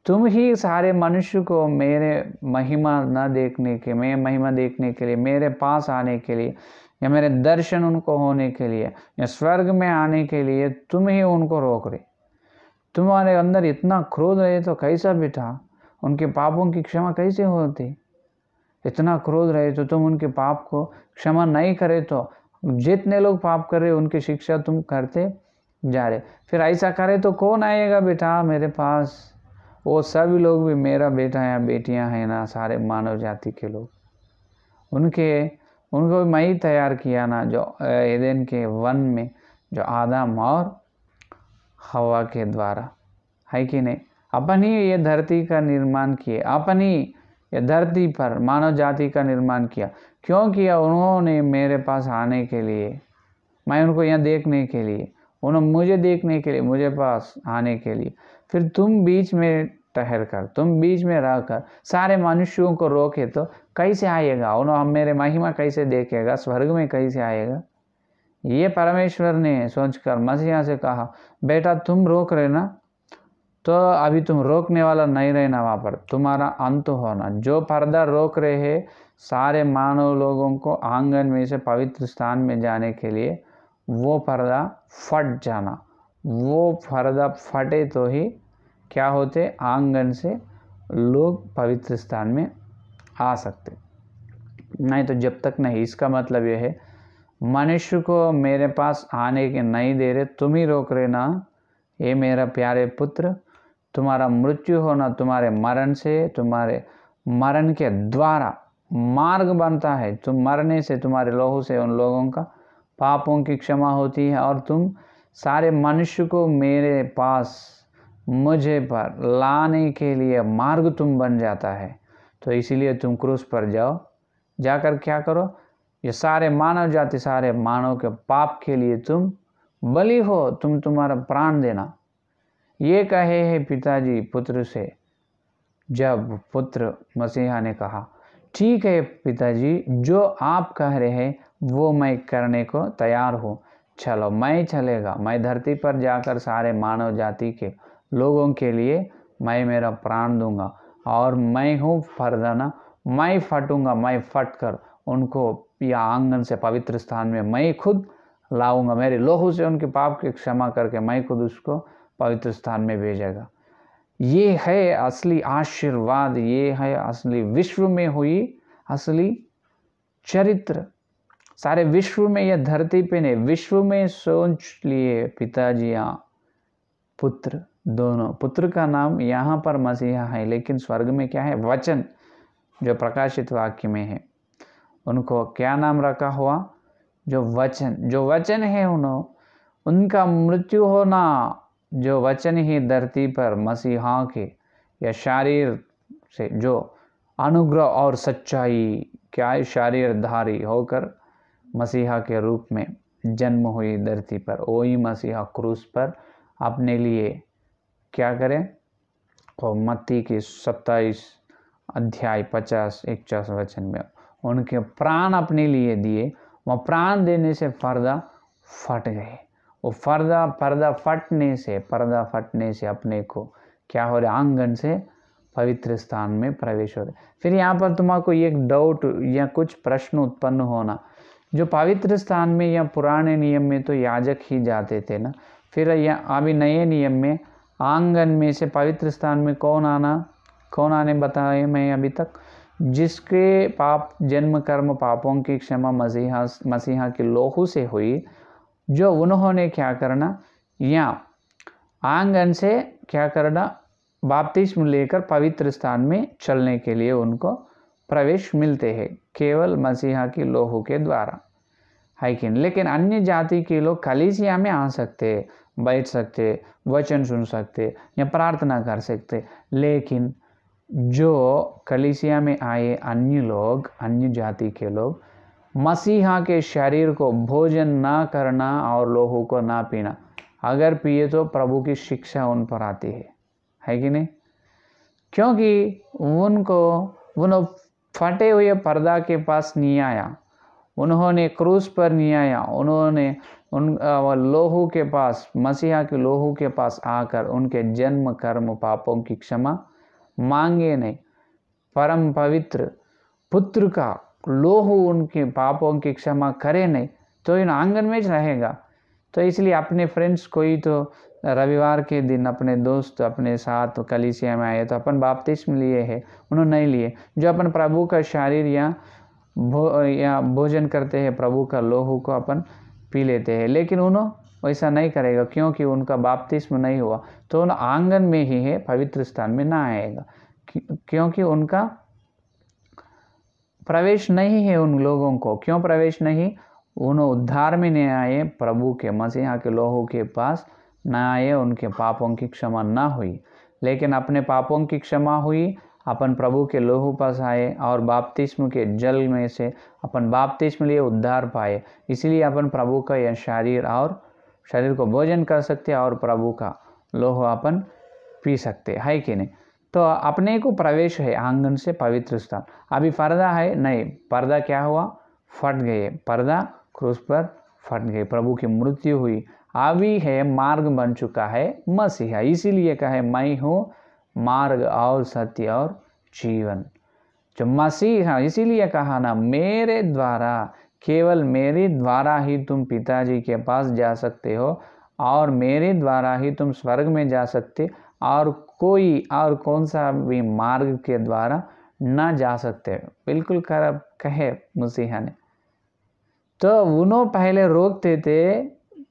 तुम ही सारे मनुष्य को मेरे महिमा न देखने के, मैं महिमा देखने के लिए, मेरे पास आने के लिए, या मेरे दर्शन उनको होने के लिए, या स्वर्ग में आने के लिए तुम ही उनको रोक रहे। तुम्हारे अंदर इतना क्रोध रहे तो कैसा बेटा उनके पापों की क्षमा कैसे होती? इतना क्रोध रहे तो तुम उनके पाप को क्षमा नहीं करे तो जितने लोग पाप कर रहे उनकी शिक्षा तुम करते जा रहे। फिर ऐसा करे तो कौन आएगा बेटा मेरे पास? वो सभी लोग भी मेरा बेटा या बेटियां हैं ना, सारे मानव जाति के लोग, उनको मैं ही तैयार किया ना, जो एदेन के वन में जो आदम और हवा के द्वारा, है कि नहीं? अपन ही ये धरती का निर्माण किए, अपन ही ये धरती पर मानव जाति का निर्माण किया। क्यों किया? उन्होंने मेरे पास आने के लिए, मैं उनको यहाँ देखने के लिए, उन्होंने मुझे देखने के लिए, मुझे पास आने के लिए। फिर तुम बीच में ठहर कर, तुम बीच में रहकर सारे मनुष्यों को रोके तो कैसे आएगा? उन्होंने मेरे महिमा कैसे देखेगा? स्वर्ग में कैसे आएगा? ये परमेश्वर ने सोचकर मसीहा से कहा, बेटा तुम रोक रहे ना, तो अभी तुम रोकने वाला नहीं रहना, वहाँ पर तुम्हारा अंत होना। जो पर्दा रोक रहे हैं सारे मानव लोगों को आंगन में से पवित्र स्थान में जाने के लिए, वो पर्दा फट जाना। वो पर्दा फटे तो ही क्या होते? आंगन से लोग पवित्र स्थान में आ सकते, नहीं तो जब तक नहीं। इसका मतलब यह है मनुष्य को मेरे पास आने के नहीं दे रहे, तुम ही रोक रहे ना। ये मेरा प्यारे पुत्र, तुम्हारा मृत्यु होना तुम्हारे मरण से, तुम्हारे मरण के द्वारा मार्ग बनता है। तुम मरने से, तुम्हारे लहू से उन लोगों का पापों की क्षमा होती है, और तुम सारे मनुष्य को मेरे पास, मुझे पर लाने के लिए मार्ग तुम बन जाता है। तो इसीलिए तुम क्रूस पर जाओ, जाकर क्या करो? ये सारे मानव जाति, सारे मानव के पाप के लिए तुम बलि हो, तुम तुम्हारा प्राण देना। ये कहे है पिताजी पुत्र से। जब पुत्र मसीहा ने कहा, ठीक है पिताजी, जो आप कह रहे हैं वो मैं करने को तैयार हूँ, चलो मैं चलेगा। मैं धरती पर जाकर सारे मानव जाति के लोगों के लिए मैं मेरा प्राण दूंगा, और मैं हूँ फरदाना, मैं फटूंगा, मैं फट कर उनको या आंगन से पवित्र स्थान में मैं खुद लाऊंगा। मेरे लोहू से उनके पाप की क्षमा करके मैं खुद उसको पवित्र स्थान में भेजेगा। ये है असली आशीर्वाद, ये है असली विश्व में हुई असली चरित्र। सारे विश्व में, यह धरती पे नहीं, विश्व में सोच लिए पिताजियाँ पुत्र दोनों। पुत्र का नाम यहाँ पर मसीहा है, लेकिन स्वर्ग में क्या है? वचन, जो प्रकाशित वाक्य में है। उनको क्या नाम रखा हुआ? जो वचन है, उनका मृत्यु होना, जो वचन ही धरती पर मसीहा के या शरीर से जो अनुग्रह और सच्चाई क्या है, शरीरधारी होकर मसीहा के रूप में जन्म हुई धरती पर, वही मसीहा क्रूस पर अपने लिए क्या करें? और मत्ती की 27 अध्याय 50-51 वचन में उनके प्राण अपने लिए दिए। वह प्राण देने से पर्दा फट गए। वो पर्दा फटने से अपने को क्या हो रहा? आंगन से पवित्र स्थान में प्रवेश हो रहे। फिर यहाँ पर तुम्हारा एक डाउट या कुछ प्रश्न उत्पन्न होना, जो पवित्र स्थान में या पुराने नियम में तो याजक ही जाते थे ना, फिर अभी नए नियम में आंगन में से पवित्र स्थान में कौन आने बताए मैं अभी तक, जिसके पाप जन्म कर्म पापों की क्षमा मसीहा के लोहू से हुई, जो उन्होंने क्या करना, या आंगन से क्या करना, बपतिस्म लेकर पवित्र स्थान में चलने के लिए उनको प्रवेश मिलते हैं केवल मसीहा की लोहू के द्वारा, है कि नहीं। लेकिन अन्य जाति के लोग कलीसिया में आ सकते, बैठ सकते, वचन सुन सकते या प्रार्थना कर सकते, लेकिन जो कलीसिया में आए अन्य लोग, अन्य जाति के लोग, मसीहा के शरीर को भोजन ना करना और लोहू को ना पीना, अगर पिए तो प्रभु की शिक्षा उन पर आती है कि नहीं। क्योंकि उन फटे हुए पर्दा के पास नहीं आया, उन्होंने क्रूस पर नहीं आया, उन्होंने लोहू के पास, मसीहा के लोहू के पास आकर उनके जन्म कर्म पापों की क्षमा मांगे नहीं। परम पवित्र पुत्र का लोहू उनके पापों की क्षमा करे नहीं तो इन आंगन में रहेगा। तो इसलिए अपने फ्रेंड्स, कोई तो रविवार के दिन अपने दोस्त अपने साथ कलीसिया में आए तो अपन बपतिस्म लिए है, उन्होंने नहीं लिए। जो अपन प्रभु का शरीर या भोजन करते हैं, प्रभु का लोहू को अपन पी लेते हैं, लेकिन उन्होंने वैसा नहीं करेगा क्योंकि उनका बपतिस्म नहीं हुआ, तो उन आंगन में ही है, पवित्र स्थान में ना आएगा, क्योंकि उनका प्रवेश नहीं है उन लोगों को। क्यों प्रवेश नहीं? उन्होंने उद्धार में नहीं आए, प्रभु के मसीहा के लोहू के पास ना आए, उनके पापों की क्षमा ना हुई। लेकिन अपने पापों की क्षमा हुई, अपन प्रभु के लोहू पास आए और बपतिस्म के जल में से अपन बपतिस्म लिए उद्धार पाए। इसलिए अपन प्रभु का यह शरीर को भोजन कर सकते और प्रभु का लोहू अपन पी सकते, है कि नहीं। तो अपने को प्रवेश है आंगन से पवित्र स्थान। अभी पर्दा है नहीं, पर्दा क्या हुआ, फट गए, पर्दा क्रूस पर फट गए, प्रभु की मृत्यु हुई। अभी है मार्ग बन चुका है मसीहा, इसीलिए कहे मैं हूँ मार्ग और सत्य और जीवन। जो मसीहा, इसीलिए कहा ना, मेरे द्वारा, केवल मेरे द्वारा ही तुम पिताजी के पास जा सकते हो और मेरे द्वारा ही तुम स्वर्ग में जा सकते, और कोई और कौन सा भी मार्ग के द्वारा ना जा सकते। बिल्कुल कहे मसीहा ने। तो उन्होंने पहले रोकते थे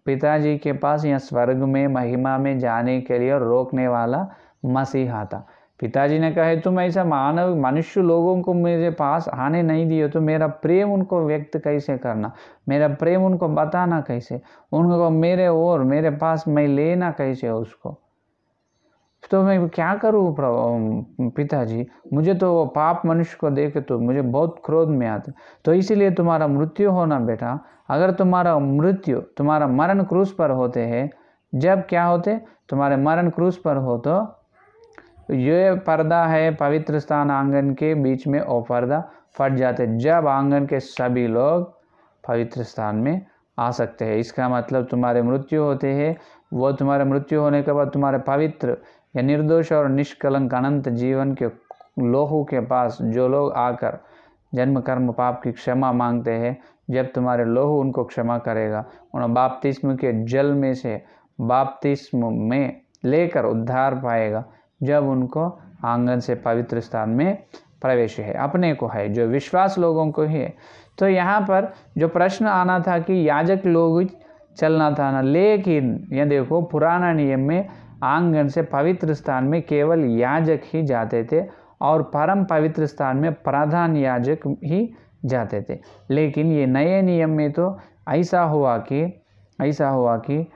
पिताजी के पास या स्वर्ग में महिमा में जाने के लिए, रोकने वाला मसीहा था। पिताजी ने कहा तुम ऐसा मनुष्य लोगों को मेरे पास आने नहीं दिए, तो मेरा प्रेम उनको व्यक्त कैसे करना, मेरा प्रेम उनको बताना कैसे, उनको मेरे पास मैं लेना कैसे उसको। तो मैं क्या करूँ पिताजी, मुझे तो वो पाप मनुष्य को देखे तो मुझे बहुत क्रोध में आता। तो इसीलिए तुम्हारा मृत्यु होना बेटा, अगर तुम्हारा मरण क्रूस पर होते हैं, जब क्या होते, तुम्हारे मरण क्रूस पर हो तो ये पर्दा है पवित्र स्थान आंगन के बीच में, वो पर्दा फट जाते, जब आंगन के सभी लोग पवित्र स्थान में आ सकते हैं। इसका मतलब तुम्हारे मृत्यु होते हैं, वो तुम्हारे मृत्यु होने के बाद तुम्हारे पवित्र या निर्दोष और निष्कलंक अनंत जीवन के लोहू के पास जो लोग आकर जन्म कर्म पाप की क्षमा मांगते हैं, जब तुम्हारे लोहू उनको क्षमा करेगा, उन्हें बपतिस्म के जल में से बपतिस्म में लेकर उद्धार पाएगा, जब उनको आंगन से पवित्र स्थान में प्रवेश है। अपने को है, जो विश्वास लोगों को है। तो यहाँ पर जो प्रश्न आना था कि याजक लोग चलना था ना, लेकिन यह देखो पुराना नियम में आंगन से पवित्र स्थान में केवल याजक ही जाते थे और परम पवित्र स्थान में प्रधान याजक ही जाते थे। लेकिन ये नए नियम में तो ऐसा हुआ कि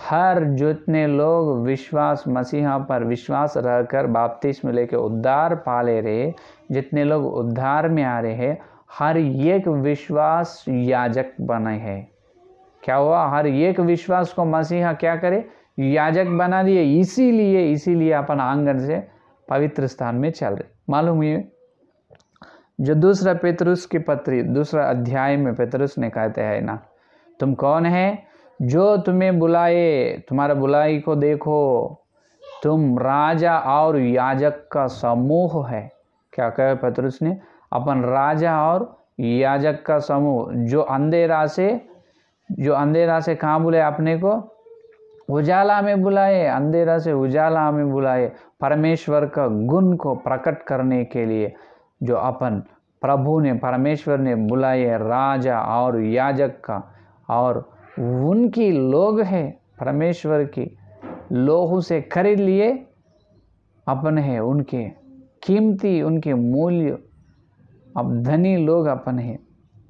हर जितने लोग विश्वास मसीहा पर विश्वास रहकर बपतिस्म लेके उद्धार पाले रहे, जितने लोग उद्धार में आ रहे हैं, हर एक विश्वास याजक बने हैं। क्या हुआ, हर एक विश्वास को मसीहा क्या करे, याजक बना दिए। इसीलिए अपन आंगन से पवित्र स्थान में चल रहे। मालूम है जो दूसरा पेतरुस की पत्री दूसरा अध्याय में पेतरुस ने कहते हैं ना, तुम कौन है जो तुम्हें बुलाए, तुम्हारा बुलाई को देखो, तुम राजा और याजक का समूह है। क्या कहे पेतरुस ने, अपन राजा और याजक का समूह जो अंधेरा से कहाँ बुलाए अपने को, उजाला में बुलाए, अंधेरा से उजाला में बुलाए, परमेश्वर का गुण को प्रकट करने के लिए जो अपन प्रभु ने परमेश्वर ने बुलाए राजा और याजक का, और उनकी लोग है परमेश्वर की लोहू से खरीद लिए अपन है, उनके कीमती उनके मूल्य अब धनी लोग अपन है।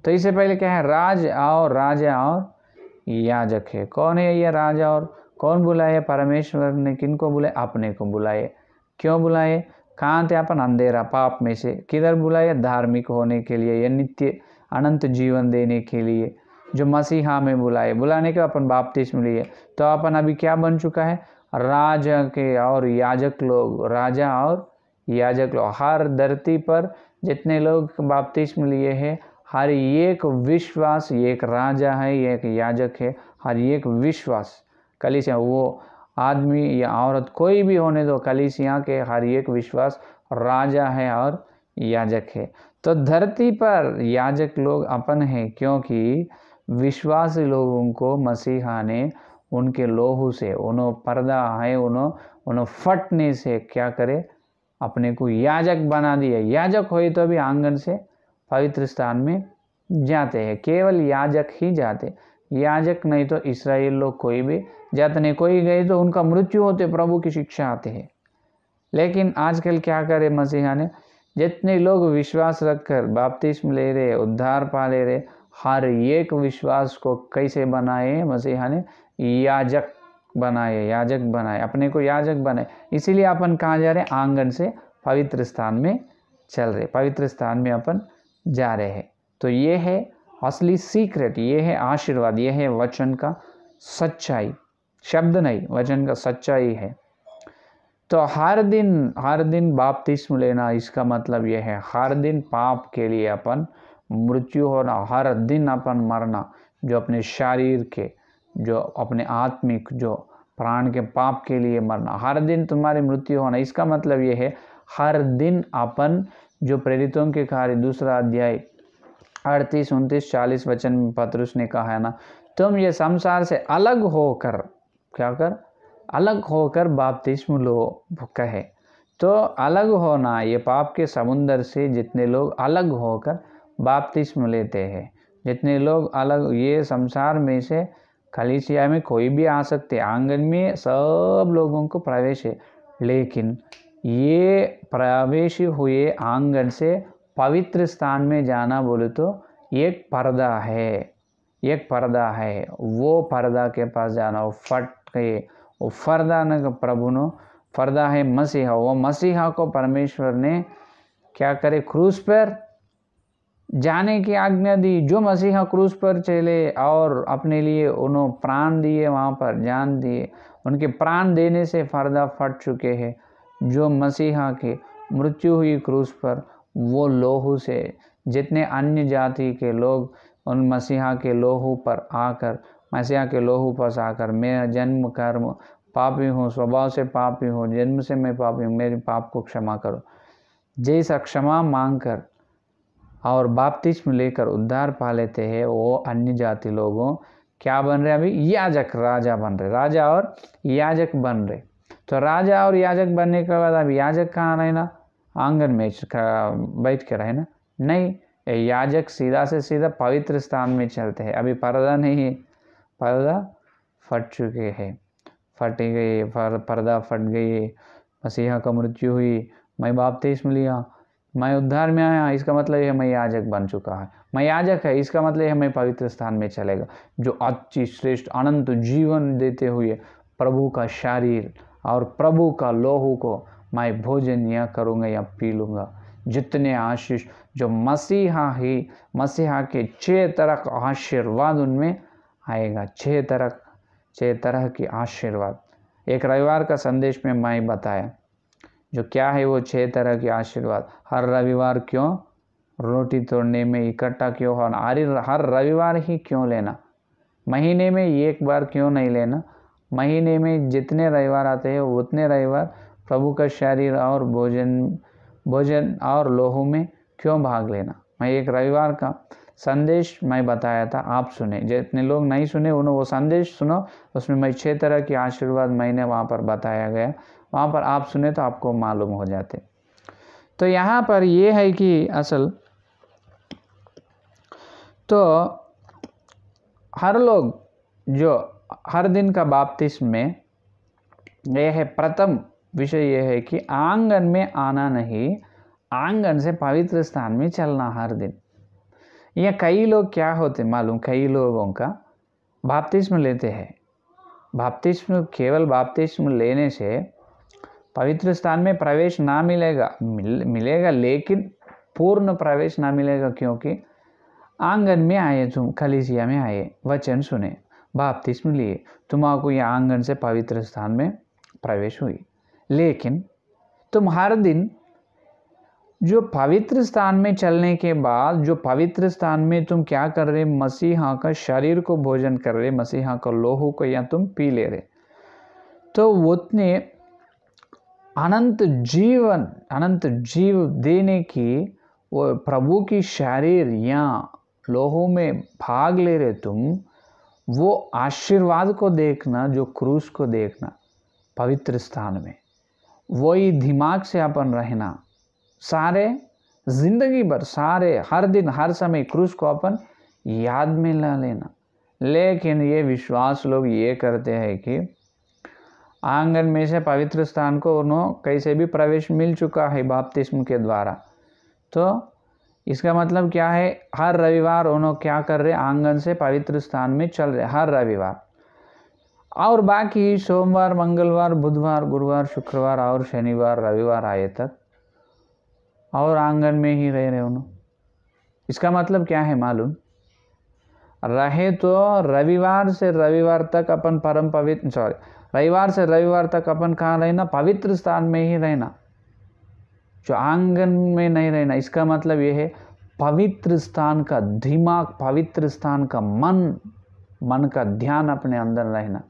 तो इससे पहले क्या है, राजा और याजक है। कौन है ये राजा और कौन बुलाए, परमेश्वर ने किनको बुलाए, अपने को बुलाए। क्यों बुलाए, कहाँ थे अपन, अंधेरा पाप में से, किधर बुलाए, धार्मिक होने के लिए, या नित्य अनंत जीवन देने के लिए जो मसीहा में बुलाए। बुलाने के अपन बपतिस्मा लिए, तो अपन अभी क्या बन चुका है, राजा के और याजक लोग, राजा और याजक लोग। हर धरती पर जितने लोग बपतिस्मा लिए हैं, हर एक विश्वास एक राजा है, एक याजक है। हर एक विश्वास कलीसिया, वो आदमी या औरत कोई भी होने दो, कलीसिया के हर एक विश्वास राजा है और याजक है। तो धरती पर याजक लोग अपन हैं, क्योंकि विश्वासी लोगों को मसीहा ने उनके लोहू से, उन्होंने पर्दा है, उन्होंने फटने से क्या करे, अपने को याजक बना दिया। याजक हुए तो भी आंगन से पवित्र स्थान में जाते हैं, केवल याजक ही जाते, याजक नहीं तो इस्राएल लोग कोई भी जाते नहीं। कोई गए तो उनका मृत्यु होते, प्रभु की शिक्षा आते हैं। लेकिन आजकल क्या करे मसीहा ने, जितने लोग विश्वास रखकर बपतिस्मा ले रहे, उद्धार पा ले रहे, हर एक विश्वास को कैसे बनाए मसीहा ने, याजक बनाए, अपने को याजक बनाए। इसीलिए अपन कहाँ जा रहे, आंगन से पवित्र स्थान में चल रहे, पवित्र स्थान में अपन जा रहे हैं। तो ये है असली सीक्रेट, ये है आशीर्वाद, ये है वचन का सच्चाई, शब्द नहीं, वचन का सच्चाई है। तो हर दिन बपतिस्मा लेना, इसका मतलब यह है हर दिन पाप के लिए अपन मृत्यु होना, हर दिन अपन मरना, जो अपने शरीर के, जो अपने आत्मिक, जो प्राण के पाप के लिए मरना, हर दिन तुम्हारी मृत्यु होना। इसका मतलब यह है हर दिन अपन, जो प्रेरितों के कार्य 2 अध्याय 38, 29, 40 वचन में पतरस ने कहा है ना, तुम ये संसार से अलग होकर क्या कर, अलग होकर बपतिस्मा लो कहे। तो अलग होना, ये पाप के समुंदर से जितने लोग अलग होकर बपतिस्मा लेते हैं, जितने लोग अलग, ये संसार में से कलीसिया में कोई भी आ सकते, आंगन में सब लोगों को प्रवेश है, लेकिन ये प्रवेश हुए आंगन से पवित्र स्थान में जाना बोले तो एक पर्दा है, एक पर्दा है। वो पर्दा के पास जाना, वो फट गए, वो पर्दा न प्रभु नो पर्दा है मसीहा। वो मसीहा को परमेश्वर ने क्या करे, क्रूस पर जाने की आज्ञा दी। जो मसीहा क्रूस पर चले और अपने लिए उन्होंने प्राण दिए, वहाँ पर जान दिए, उनके प्राण देने से पर्दा फट चुके हैं। जो मसीहा की मृत्यु हुई क्रूस पर, वो लोहू से जितने अन्य जाति के लोग उन मसीहा के लोहू पर आकर, मसीहा के लोहू पर आकर, मैं जन्म कर्म पापी हूँ, स्वभाव से पापी हूँ, जन्म से मैं पापी हूँ, मेरे पाप को क्षमा करो, जैसा क्षमा मांगकर और बपतिस्मा लेकर उद्धार पा लेते हैं, वो अन्य जाति लोगों क्या बन रहे, अभी याजक, राजा बन रहे, राजा और याजक बन रहे। तो राजा और याजक बनने के बाद अब याजक कहाँ रहना, आंगन में बैठ के रहना नहीं, याजक सीधा से सीधा पवित्र स्थान में चलते हैं। अभी पर्दा नहीं, पर्दा फट चुके हैं, फट गए, पर्दा फट गई, मसीहा का मृत्यु हुई, मैं बपतिस्मा लिया, मैं उद्धार में आया, इसका मतलब है मैं याजक बन चुका है, मैं याजक है, इसका मतलब है मैं पवित्र स्थान में चलेगा, जो अच्छी श्रेष्ठ अनंत जीवन देते हुए प्रभु का शरीर और प्रभु का लोहू को मैं भोजन या करूँगा या पी लूँगा। जितने आशीष जो मसीहा के 6 तरह आशीर्वाद उनमें आएगा, 6 तरह की आशीर्वाद। एक रविवार का संदेश में मैं बताया जो क्या है वो 6 तरह की आशीर्वाद। हर रविवार क्यों रोटी तोड़ने में इकट्ठा क्यों होना, हर रविवार ही क्यों लेना, महीने में एक बार क्यों नहीं लेना, महीने में जितने रविवार आते हैं उतने रविवार प्रभु का शरीर और भोजन और लोहू में क्यों भाग लेना। मैं एक रविवार का संदेश मैं बताया था, आप सुने, जितने लोग नहीं सुने उन्होंने वो संदेश सुनो, उसमें मैं 6 तरह के आशीर्वाद मैंने वहाँ पर बताया गया, वहाँ पर आप सुने तो आपको मालूम हो जाते। तो यहाँ पर ये है कि असल तो हर लोग जो हर दिन का बपतिस्मा में यह है, प्रथम विषय यह है कि आंगन में आना नहीं, आंगन से पवित्र स्थान में चलना हर दिन। यह कई लोग क्या होते मालूम, कई लोगों का बपतिस्मा लेते हैं, बपतिस्मा केवल बपतिस्मा लेने से पवित्र स्थान में प्रवेश ना मिलेगा, मिलेगा लेकिन पूर्ण प्रवेश ना मिलेगा, क्योंकि आंगन में आए, तुम कलीसिया में आए, वचन सुने, बपतिस्मा लिए, तुम्हारा यह आंगन से पवित्र स्थान में प्रवेश हुई, लेकिन तुम हर दिन जो पवित्र स्थान में चलने के बाद जो पवित्र स्थान में तुम क्या कर रहे, मसीहा का शरीर को भोजन कर रहे, मसीहा का लोहू को या तुम पी ले रहे, तो उतने अनंत जीव देने की वो प्रभु की शरीर या लोहू में भाग ले रहे तुम, वो आशीर्वाद को देखना, जो क्रूस को देखना पवित्र स्थान में, वही दिमाग से अपन रहना, सारे जिंदगी भर, सारे हर दिन हर समय क्रूस को अपन याद में ला लेना। लेकिन ये विश्वास लोग ये करते हैं कि आंगन में से पवित्र स्थान को उन्होंने कैसे भी प्रवेश मिल चुका है बपतिस्मा के द्वारा, तो इसका मतलब क्या है, हर रविवार उन्होंने क्या कर रहे, आंगन से पवित्र स्थान में चल रहे हर रविवार, और बाकी सोमवार, मंगलवार, बुधवार, गुरुवार, शुक्रवार और शनिवार, रविवार आए तक और आंगन में ही रह रहे उन्होंने। इसका मतलब क्या है मालूम, रहे तो रविवार से रविवार तक अपन परम पवित्र, रविवार से रविवार तक अपन कहाँ रहना, पवित्र स्थान में ही रहना, जो आंगन में नहीं रहना। इसका मतलब यह है पवित्र स्थान का दिमाग, पवित्र स्थान का मन का ध्यान अपने अंदर रहना।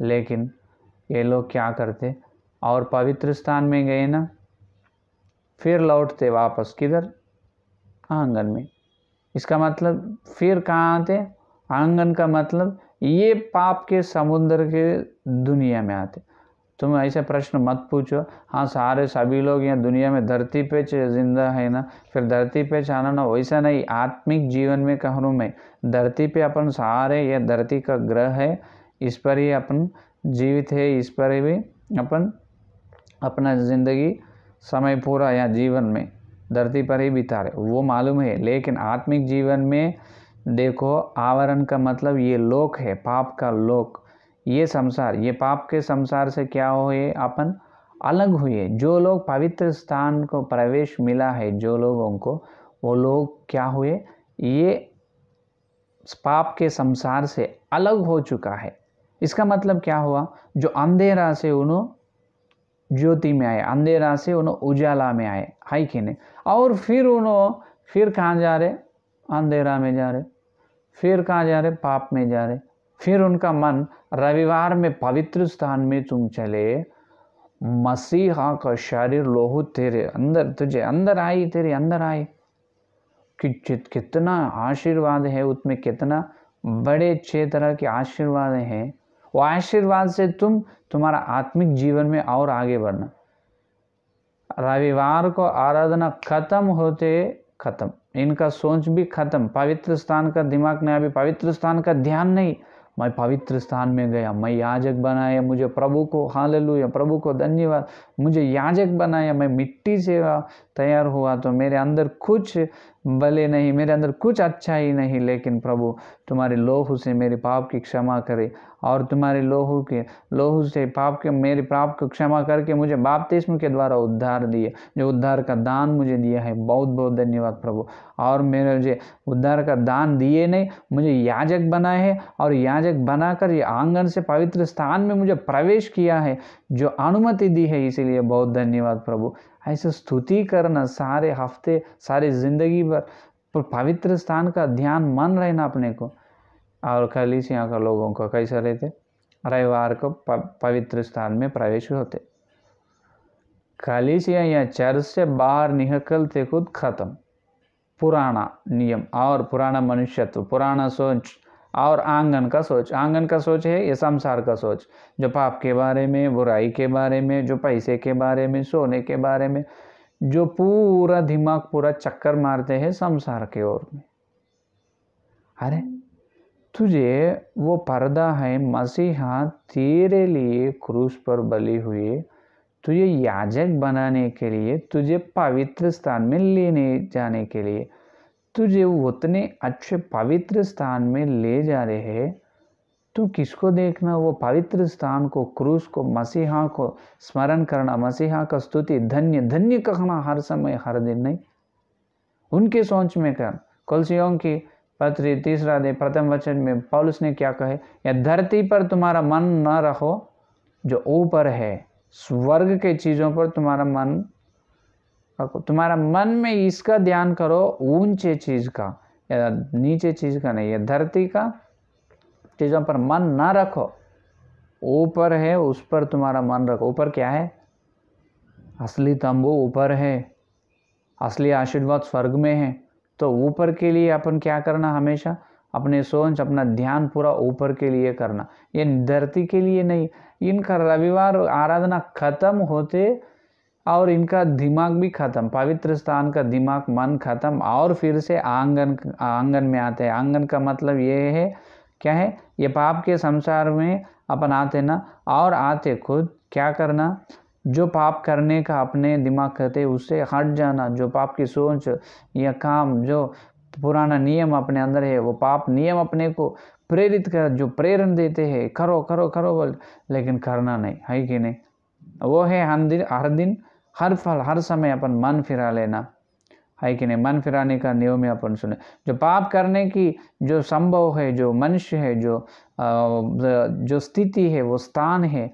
लेकिन ये लोग क्या करते, और पवित्र स्थान में गए ना, फिर लौटते वापस किधर, आंगन में। इसका मतलब फिर कहाँ आते, आंगन का मतलब ये पाप के समुद्र के दुनिया में आते। तुम ऐसे प्रश्न मत पूछो, हाँ सारे सभी लोग यहाँ दुनिया में धरती पे जिंदा है ना, फिर धरती पे जाना ना, वैसा नहीं। आत्मिक जीवन में कह रहा हूँ मैं, धरती पे अपन सारे, ये धरती का ग्रह है, इस पर ही अपन जीवित है, इस पर ही अपन अपना जिंदगी समय पूरा या जीवन में धरती पर ही बिता रहे, वो मालूम है। लेकिन आत्मिक जीवन में देखो, आवरण का मतलब ये लोक है, पाप का लोक, ये संसार, ये पाप के संसार से क्या हुए, अपन अलग हुए। जो लोग पवित्र स्थान को प्रवेश मिला है, जो लोगों को, वो लोग क्या हुए, ये पाप के संसार से अलग हो चुका है। इसका मतलब क्या हुआ, जो अंधेरा से उन्होंने ज्योति में आए, अंधेरा से उन्होंने उजाला में आए, है कि नहीं। और फिर उन्होंने फिर कहाँ जा रहे, अंधेरा में जा रहे, फिर कहाँ जा रहे, पाप में जा रहे। फिर उनका मन रविवार में पवित्र स्थान में तुम चले, मसीहा का शरीर लोहू तेरे अंदर, तुझे अंदर आई, तेरे अंदर आई, कितना आशीर्वाद है उसमें, कितना बड़े 6 तरह के आशीर्वाद हैं। वो आशीर्वाद से तुम्हारा आत्मिक जीवन में और आगे बढ़ना। रविवार को आराधना खत्म होते खत्म, इनका सोच भी खत्म, पवित्र स्थान का दिमाग नहीं, अभी पवित्र स्थान का ध्यान नहीं। मैं पवित्र स्थान में गया, मैं याजक बनाया, मुझे प्रभु को, हालेलुया, प्रभु को धन्यवाद, मुझे याजक बनाया, मैं मिट्टी से तैयार हुआ, तो मेरे अंदर कुछ भले नहीं, मेरे अंदर कुछ अच्छा ही नहीं, लेकिन प्रभु तुम्हारे लोहू से मेरे पाप की क्षमा करे, और तुम्हारे लोहू से मेरे पाप को क्षमा करके मुझे बपतिस्मा के द्वारा उद्धार दिए, जो उद्धार का दान मुझे दिया है, बहुत बहुत धन्यवाद प्रभु। और मेरे मुझे उद्धार का दान दिए नहीं, मुझे याजक बनाए है, और याजक बनाकर ये आंगन से पवित्र स्थान में मुझे प्रवेश किया है, जो अनुमति दी है, इसीलिए बहुत धन्यवाद प्रभु। ऐसे स्तुति करना सारे हफ्ते, सारी जिंदगी भर पवित्र स्थान का ध्यान मन रहना अपने को। और कलीसिया का लोगों को कैसा रहते, रविवार को पवित्र स्थान में प्रवेश होते, कलीसिया या चर्च से बाहर निकलते खुद खत्म। पुराना नियम और पुराना मनुष्यत्व, पुराना सोच और आंगन का सोच। आंगन का सोच है ये संसार का सोच, जो पाप के बारे में, बुराई के बारे में, जो पैसे के बारे में, सोने के बारे में, जो पूरा दिमाग पूरा चक्कर मारते हैं संसार के ओर में। अरे तुझे वो पर्दा है, मसीहा तेरे लिए क्रूस पर बलि हुए, तुझे याजक बनाने के लिए, तुझे पवित्र स्थान में लेने जाने के लिए, तुझे उतने अच्छे पवित्र स्थान में ले जा रहे हैं। तू किसको देखना, वो पवित्र स्थान को, क्रूस को, मसीहा को स्मरण करना, मसीहा का स्तुति, धन्य धन्य कहना हर समय हर दिन नहीं, उनके सोच में कर। कुलसियों की पत्री 3 अध्याय 1 वचन में पौलुस ने क्या कहे, या धरती पर तुम्हारा मन न रहो जो ऊपर है, स्वर्ग के चीज़ों पर तुम्हारा मन रखो। तुम्हारा मन में इसका ध्यान करो, ऊंचे चीज़ का या नीचे चीज़ का नहीं, या धरती का चीज़ों पर मन ना रखो, ऊपर है उस पर तुम्हारा मन रखो। ऊपर क्या है? असली तंबू ऊपर है, असली आशीर्वाद स्वर्ग में है। तो ऊपर के लिए अपन क्या करना, हमेशा अपने सोच, अपना ध्यान पूरा ऊपर के लिए करना, ये धरती के लिए नहीं। इनका रविवार आराधना खत्म होते और इनका दिमाग भी खत्म, पवित्र स्थान का दिमाग, मन खत्म, और फिर से आंगन में आते हैं। आंगन का मतलब ये है, क्या है, ये पाप के संसार में अपन आते ना, और आते खुद क्या करना, जो पाप करने का अपने दिमाग कहते उससे हट जाना। जो पाप की सोच या काम, जो पुराना नियम अपने अंदर है, वो पाप नियम अपने को प्रेरित कर, जो प्रेरण देते हैं, करो करो करो बोल, लेकिन करना नहीं, है कि नहीं। वो है हर दिन हर फल हर समय अपन मन फिरा लेना, है कि नहीं। मन फिराने का नियम में अपन सुने, जो पाप करने की जो संभव है, जो मनुष्य है, जो स्थिति है, वो स्थान है,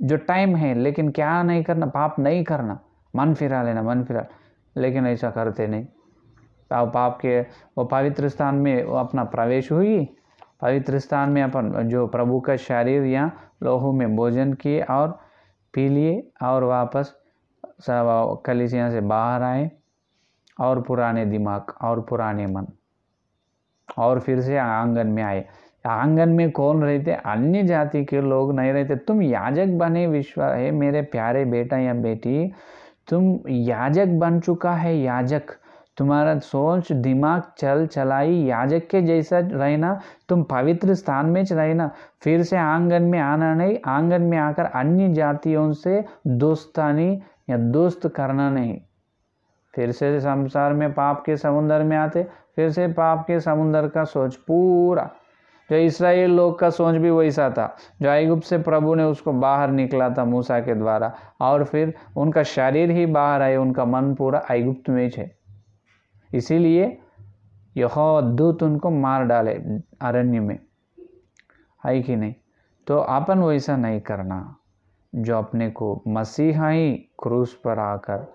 जो टाइम है, लेकिन क्या नहीं करना, पाप नहीं करना, मन फिरा लेना, मन फिरा। लेकिन ऐसा करते नहीं। पाप के वो पवित्र स्थान में वो अपना प्रवेश हुई, पवित्र स्थान में अपन जो प्रभु का शरीर या लोहू में भोजन किए और पी लिए, और वापस सब कलीसिया से बाहर आए, और पुराने दिमाग और पुराने मन, और फिर से आंगन में आए। आंगन में कौन रहते? अन्य जाति के लोग नहीं रहते। तुम याजक बने, विश्वास है मेरे प्यारे बेटा या बेटी, तुम याजक बन चुका है। याजक, तुम्हारा सोच दिमाग चल चलाई याजक के जैसा रहना, तुम पवित्र स्थान में रहना, फिर से आंगन में आना नहीं। आंगन में आकर अन्य जातियों से दोस्तानी या दोस्त करना नहीं। फिर से संसार में पाप के समुद्र में आते, फिर से पाप के समुद्र का सोच पूरा, जो इस्राएल लोग का सोच भी वैसा था, जो ऐगुप्त से प्रभु ने उसको बाहर निकला था मूसा के द्वारा, और फिर उनका शरीर ही बाहर आए, उनका मन पूरा ऐगुप्त में है। इसीलिए यहोवा दूत उनको मार डाले अरण्य में, है कि नहीं। तो अपन वैसा नहीं करना, जो अपने को मसीहा ही क्रूस पर आकर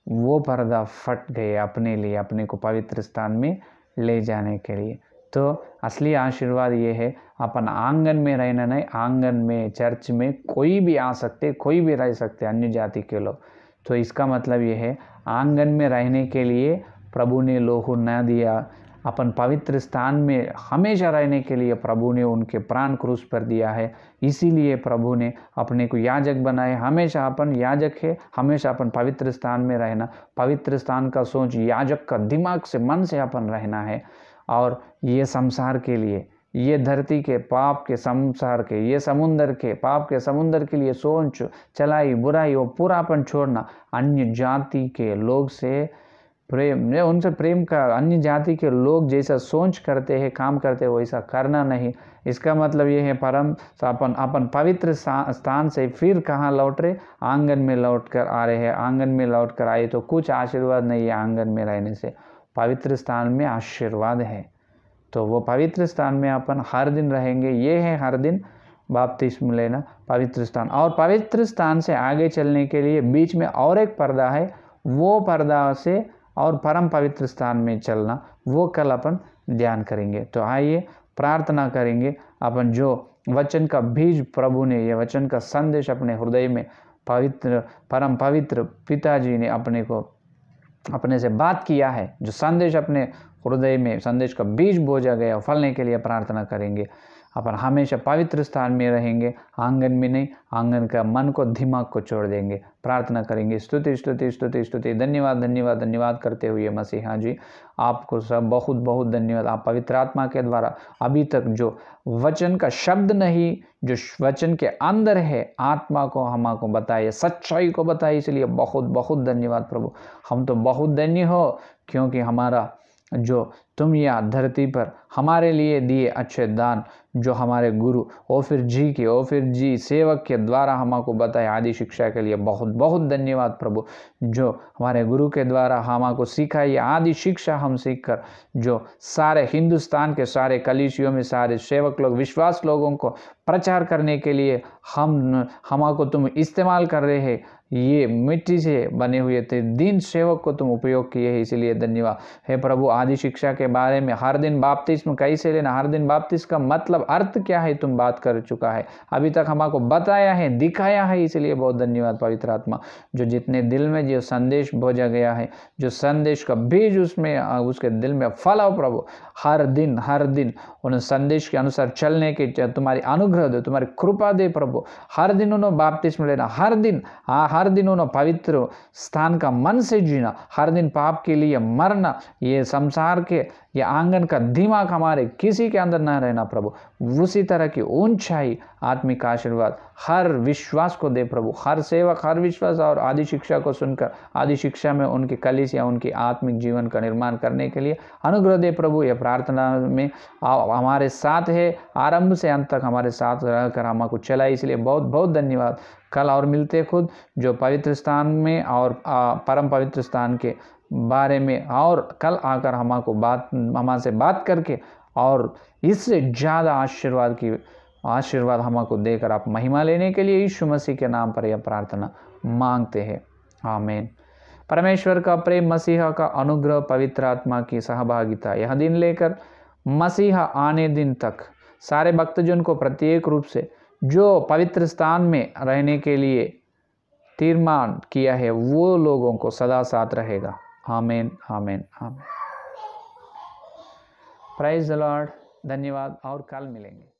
वो पर्दा फट गए अपने लिए, अपने को पवित्र स्थान में ले जाने के लिए। तो असली आशीर्वाद ये है, अपन आंगन में रहना नहीं। आंगन में, चर्च में कोई भी आ सकते, कोई भी रह सकते, अन्य जाति के लोग। तो इसका मतलब ये है, आंगन में रहने के लिए प्रभु ने लोहू न दिया। अपन पवित्र स्थान में हमेशा रहने के लिए प्रभु ने उनके प्राण क्रूस पर दिया है। इसीलिए प्रभु ने अपने को याजक बनाए। हमेशा अपन याजक है, हमेशा अपन पवित्र स्थान में रहना। पवित्र स्थान का सोच याजक का दिमाग से, मन से अपन रहना है। और ये संसार के लिए, ये धरती के पाप के संसार के, ये समुंदर के पाप के समुंदर के लिए सोच चलाई बुराई वो पूरा अपन छोड़ना। अन्य जाति के लोग से प्रेम, उनसे प्रेम का, अन्य जाति के लोग जैसा सोच करते हैं, काम करते हैं, वैसा करना नहीं। इसका मतलब ये है, परम अपन पवित्र स्थान से फिर कहाँ लौट रहे? आंगन में लौट कर आ रहे हैं। आंगन में लौट कर आए तो कुछ आशीर्वाद नहीं है आंगन में रहने से। पवित्र स्थान में आशीर्वाद है। तो वो पवित्र स्थान में अपन हर दिन रहेंगे। ये है हर दिन बपतिस्मा लेना, पवित्र स्थान। और पवित्र स्थान से आगे चलने के लिए बीच में और एक पर्दा है, वो पर्दा से और परम पवित्र स्थान में चलना, वो कल अपन ध्यान करेंगे। तो आइए प्रार्थना करेंगे। अपन जो वचन का बीज प्रभु ने, ये वचन का संदेश अपने हृदय में पवित्र, परम पवित्र पिताजी ने अपने को अपने से बात किया है, जो संदेश अपने हृदय में संदेश का बीज बोया गया फलने के लिए प्रार्थना करेंगे। अपन हमेशा पवित्र स्थान में रहेंगे, आंगन में नहीं, आंगन का मन को दिमाग को छोड़ देंगे। प्रार्थना करेंगे। स्तुति स्तुति स्तुति स्तुति, धन्यवाद धन्यवाद धन्यवाद करते हुए मसीहा जी आपको सब बहुत बहुत धन्यवाद। आप पवित्र आत्मा के द्वारा अभी तक जो वचन का शब्द नहीं, जो वचन के अंदर है, आत्मा को हमको बताइए, सच्चाई को बताइए, इसलिए बहुत बहुत धन्यवाद प्रभु। हम तो बहुत धन्य हो क्योंकि हमारा जो तुम यहाँ धरती पर हमारे लिए दिए अच्छे दान, जो हमारे गुरु ओफिर जी सेवक के द्वारा हमको बताए आदि शिक्षा के लिए बहुत बहुत धन्यवाद प्रभु। जो हमारे गुरु के द्वारा हमको सिखाई आदि शिक्षा हम सीखकर जो सारे हिंदुस्तान के सारे कलीसियों में सारे सेवक लोग विश्वास लोगों को प्रचार करने के लिए हमको तुम इस्तेमाल कर रहे हैं। ये मिट्टी से बने हुए थे दीन सेवक को तुम उपयोग किए हैं, इसलिए धन्यवाद। हे प्रभु, आदि शिक्षा के बारे में हर दिन बपतिस्मा कैसे लेना, हर दिन बपतिस्मा का मतलब अर्थ क्या है, तुम बात कर चुका है, अभी तक हमको बताया है, दिखाया है, इसलिए बहुत धन्यवाद पवित्र आत्मा। जो जितने दिल में जो संदेश बोझा गया है, जो संदेश का बीज उसमें उसके दिल में फला प्रभु, हर दिन उन संदेश के अनुसार चलने की तुम्हारी अनुग्रह दे, तुम्हारी कृपा दे प्रभु। हर दिन उन्होंने बपतिस्मा लेना, हर दिन उन्होंने पवित्र स्थान का मन से जीना, हर दिन पाप के लिए मरना, ये संसार के ये आंगन का दिमाग हमारे किसी के अंदर न रहना प्रभु। उसी तरह की ऊंचाई आत्मिक आशीर्वाद हर विश्वास को दे प्रभु। हर सेवक, हर विश्वास और आदि शिक्षा को सुनकर आदि शिक्षा में उनकी कलीसिया, उनकी आत्मिक जीवन का निर्माण करने के लिए अनुग्रह दे प्रभु। यह प्रार्थना में हमारे साथ है, आरंभ से अंत तक हमारे साथ रहकर हमको चला, इसलिए बहुत बहुत धन्यवाद। कल और मिलते खुद जो पवित्र स्थान में और परम पवित्र स्थान के बारे में, और कल आकर हमसे बात करके और इससे ज़्यादा आशीर्वाद हमको देकर आप महिमा लेने के लिए यीशु मसीह के नाम पर यह प्रार्थना मांगते हैं, आमीन। परमेश्वर का प्रेम, मसीहा का अनुग्रह, पवित्र आत्मा की सहभागिता यह दिन लेकर मसीहा आने दिन तक सारे भक्तजन को प्रत्येक रूप से जो पवित्र स्थान में रहने के लिए तीर्मान किया है वो लोगों को सदा साथ रहेगा, आमीन आमीन आमीन। प्राइज द लॉर्ड, धन्यवाद और कल मिलेंगे।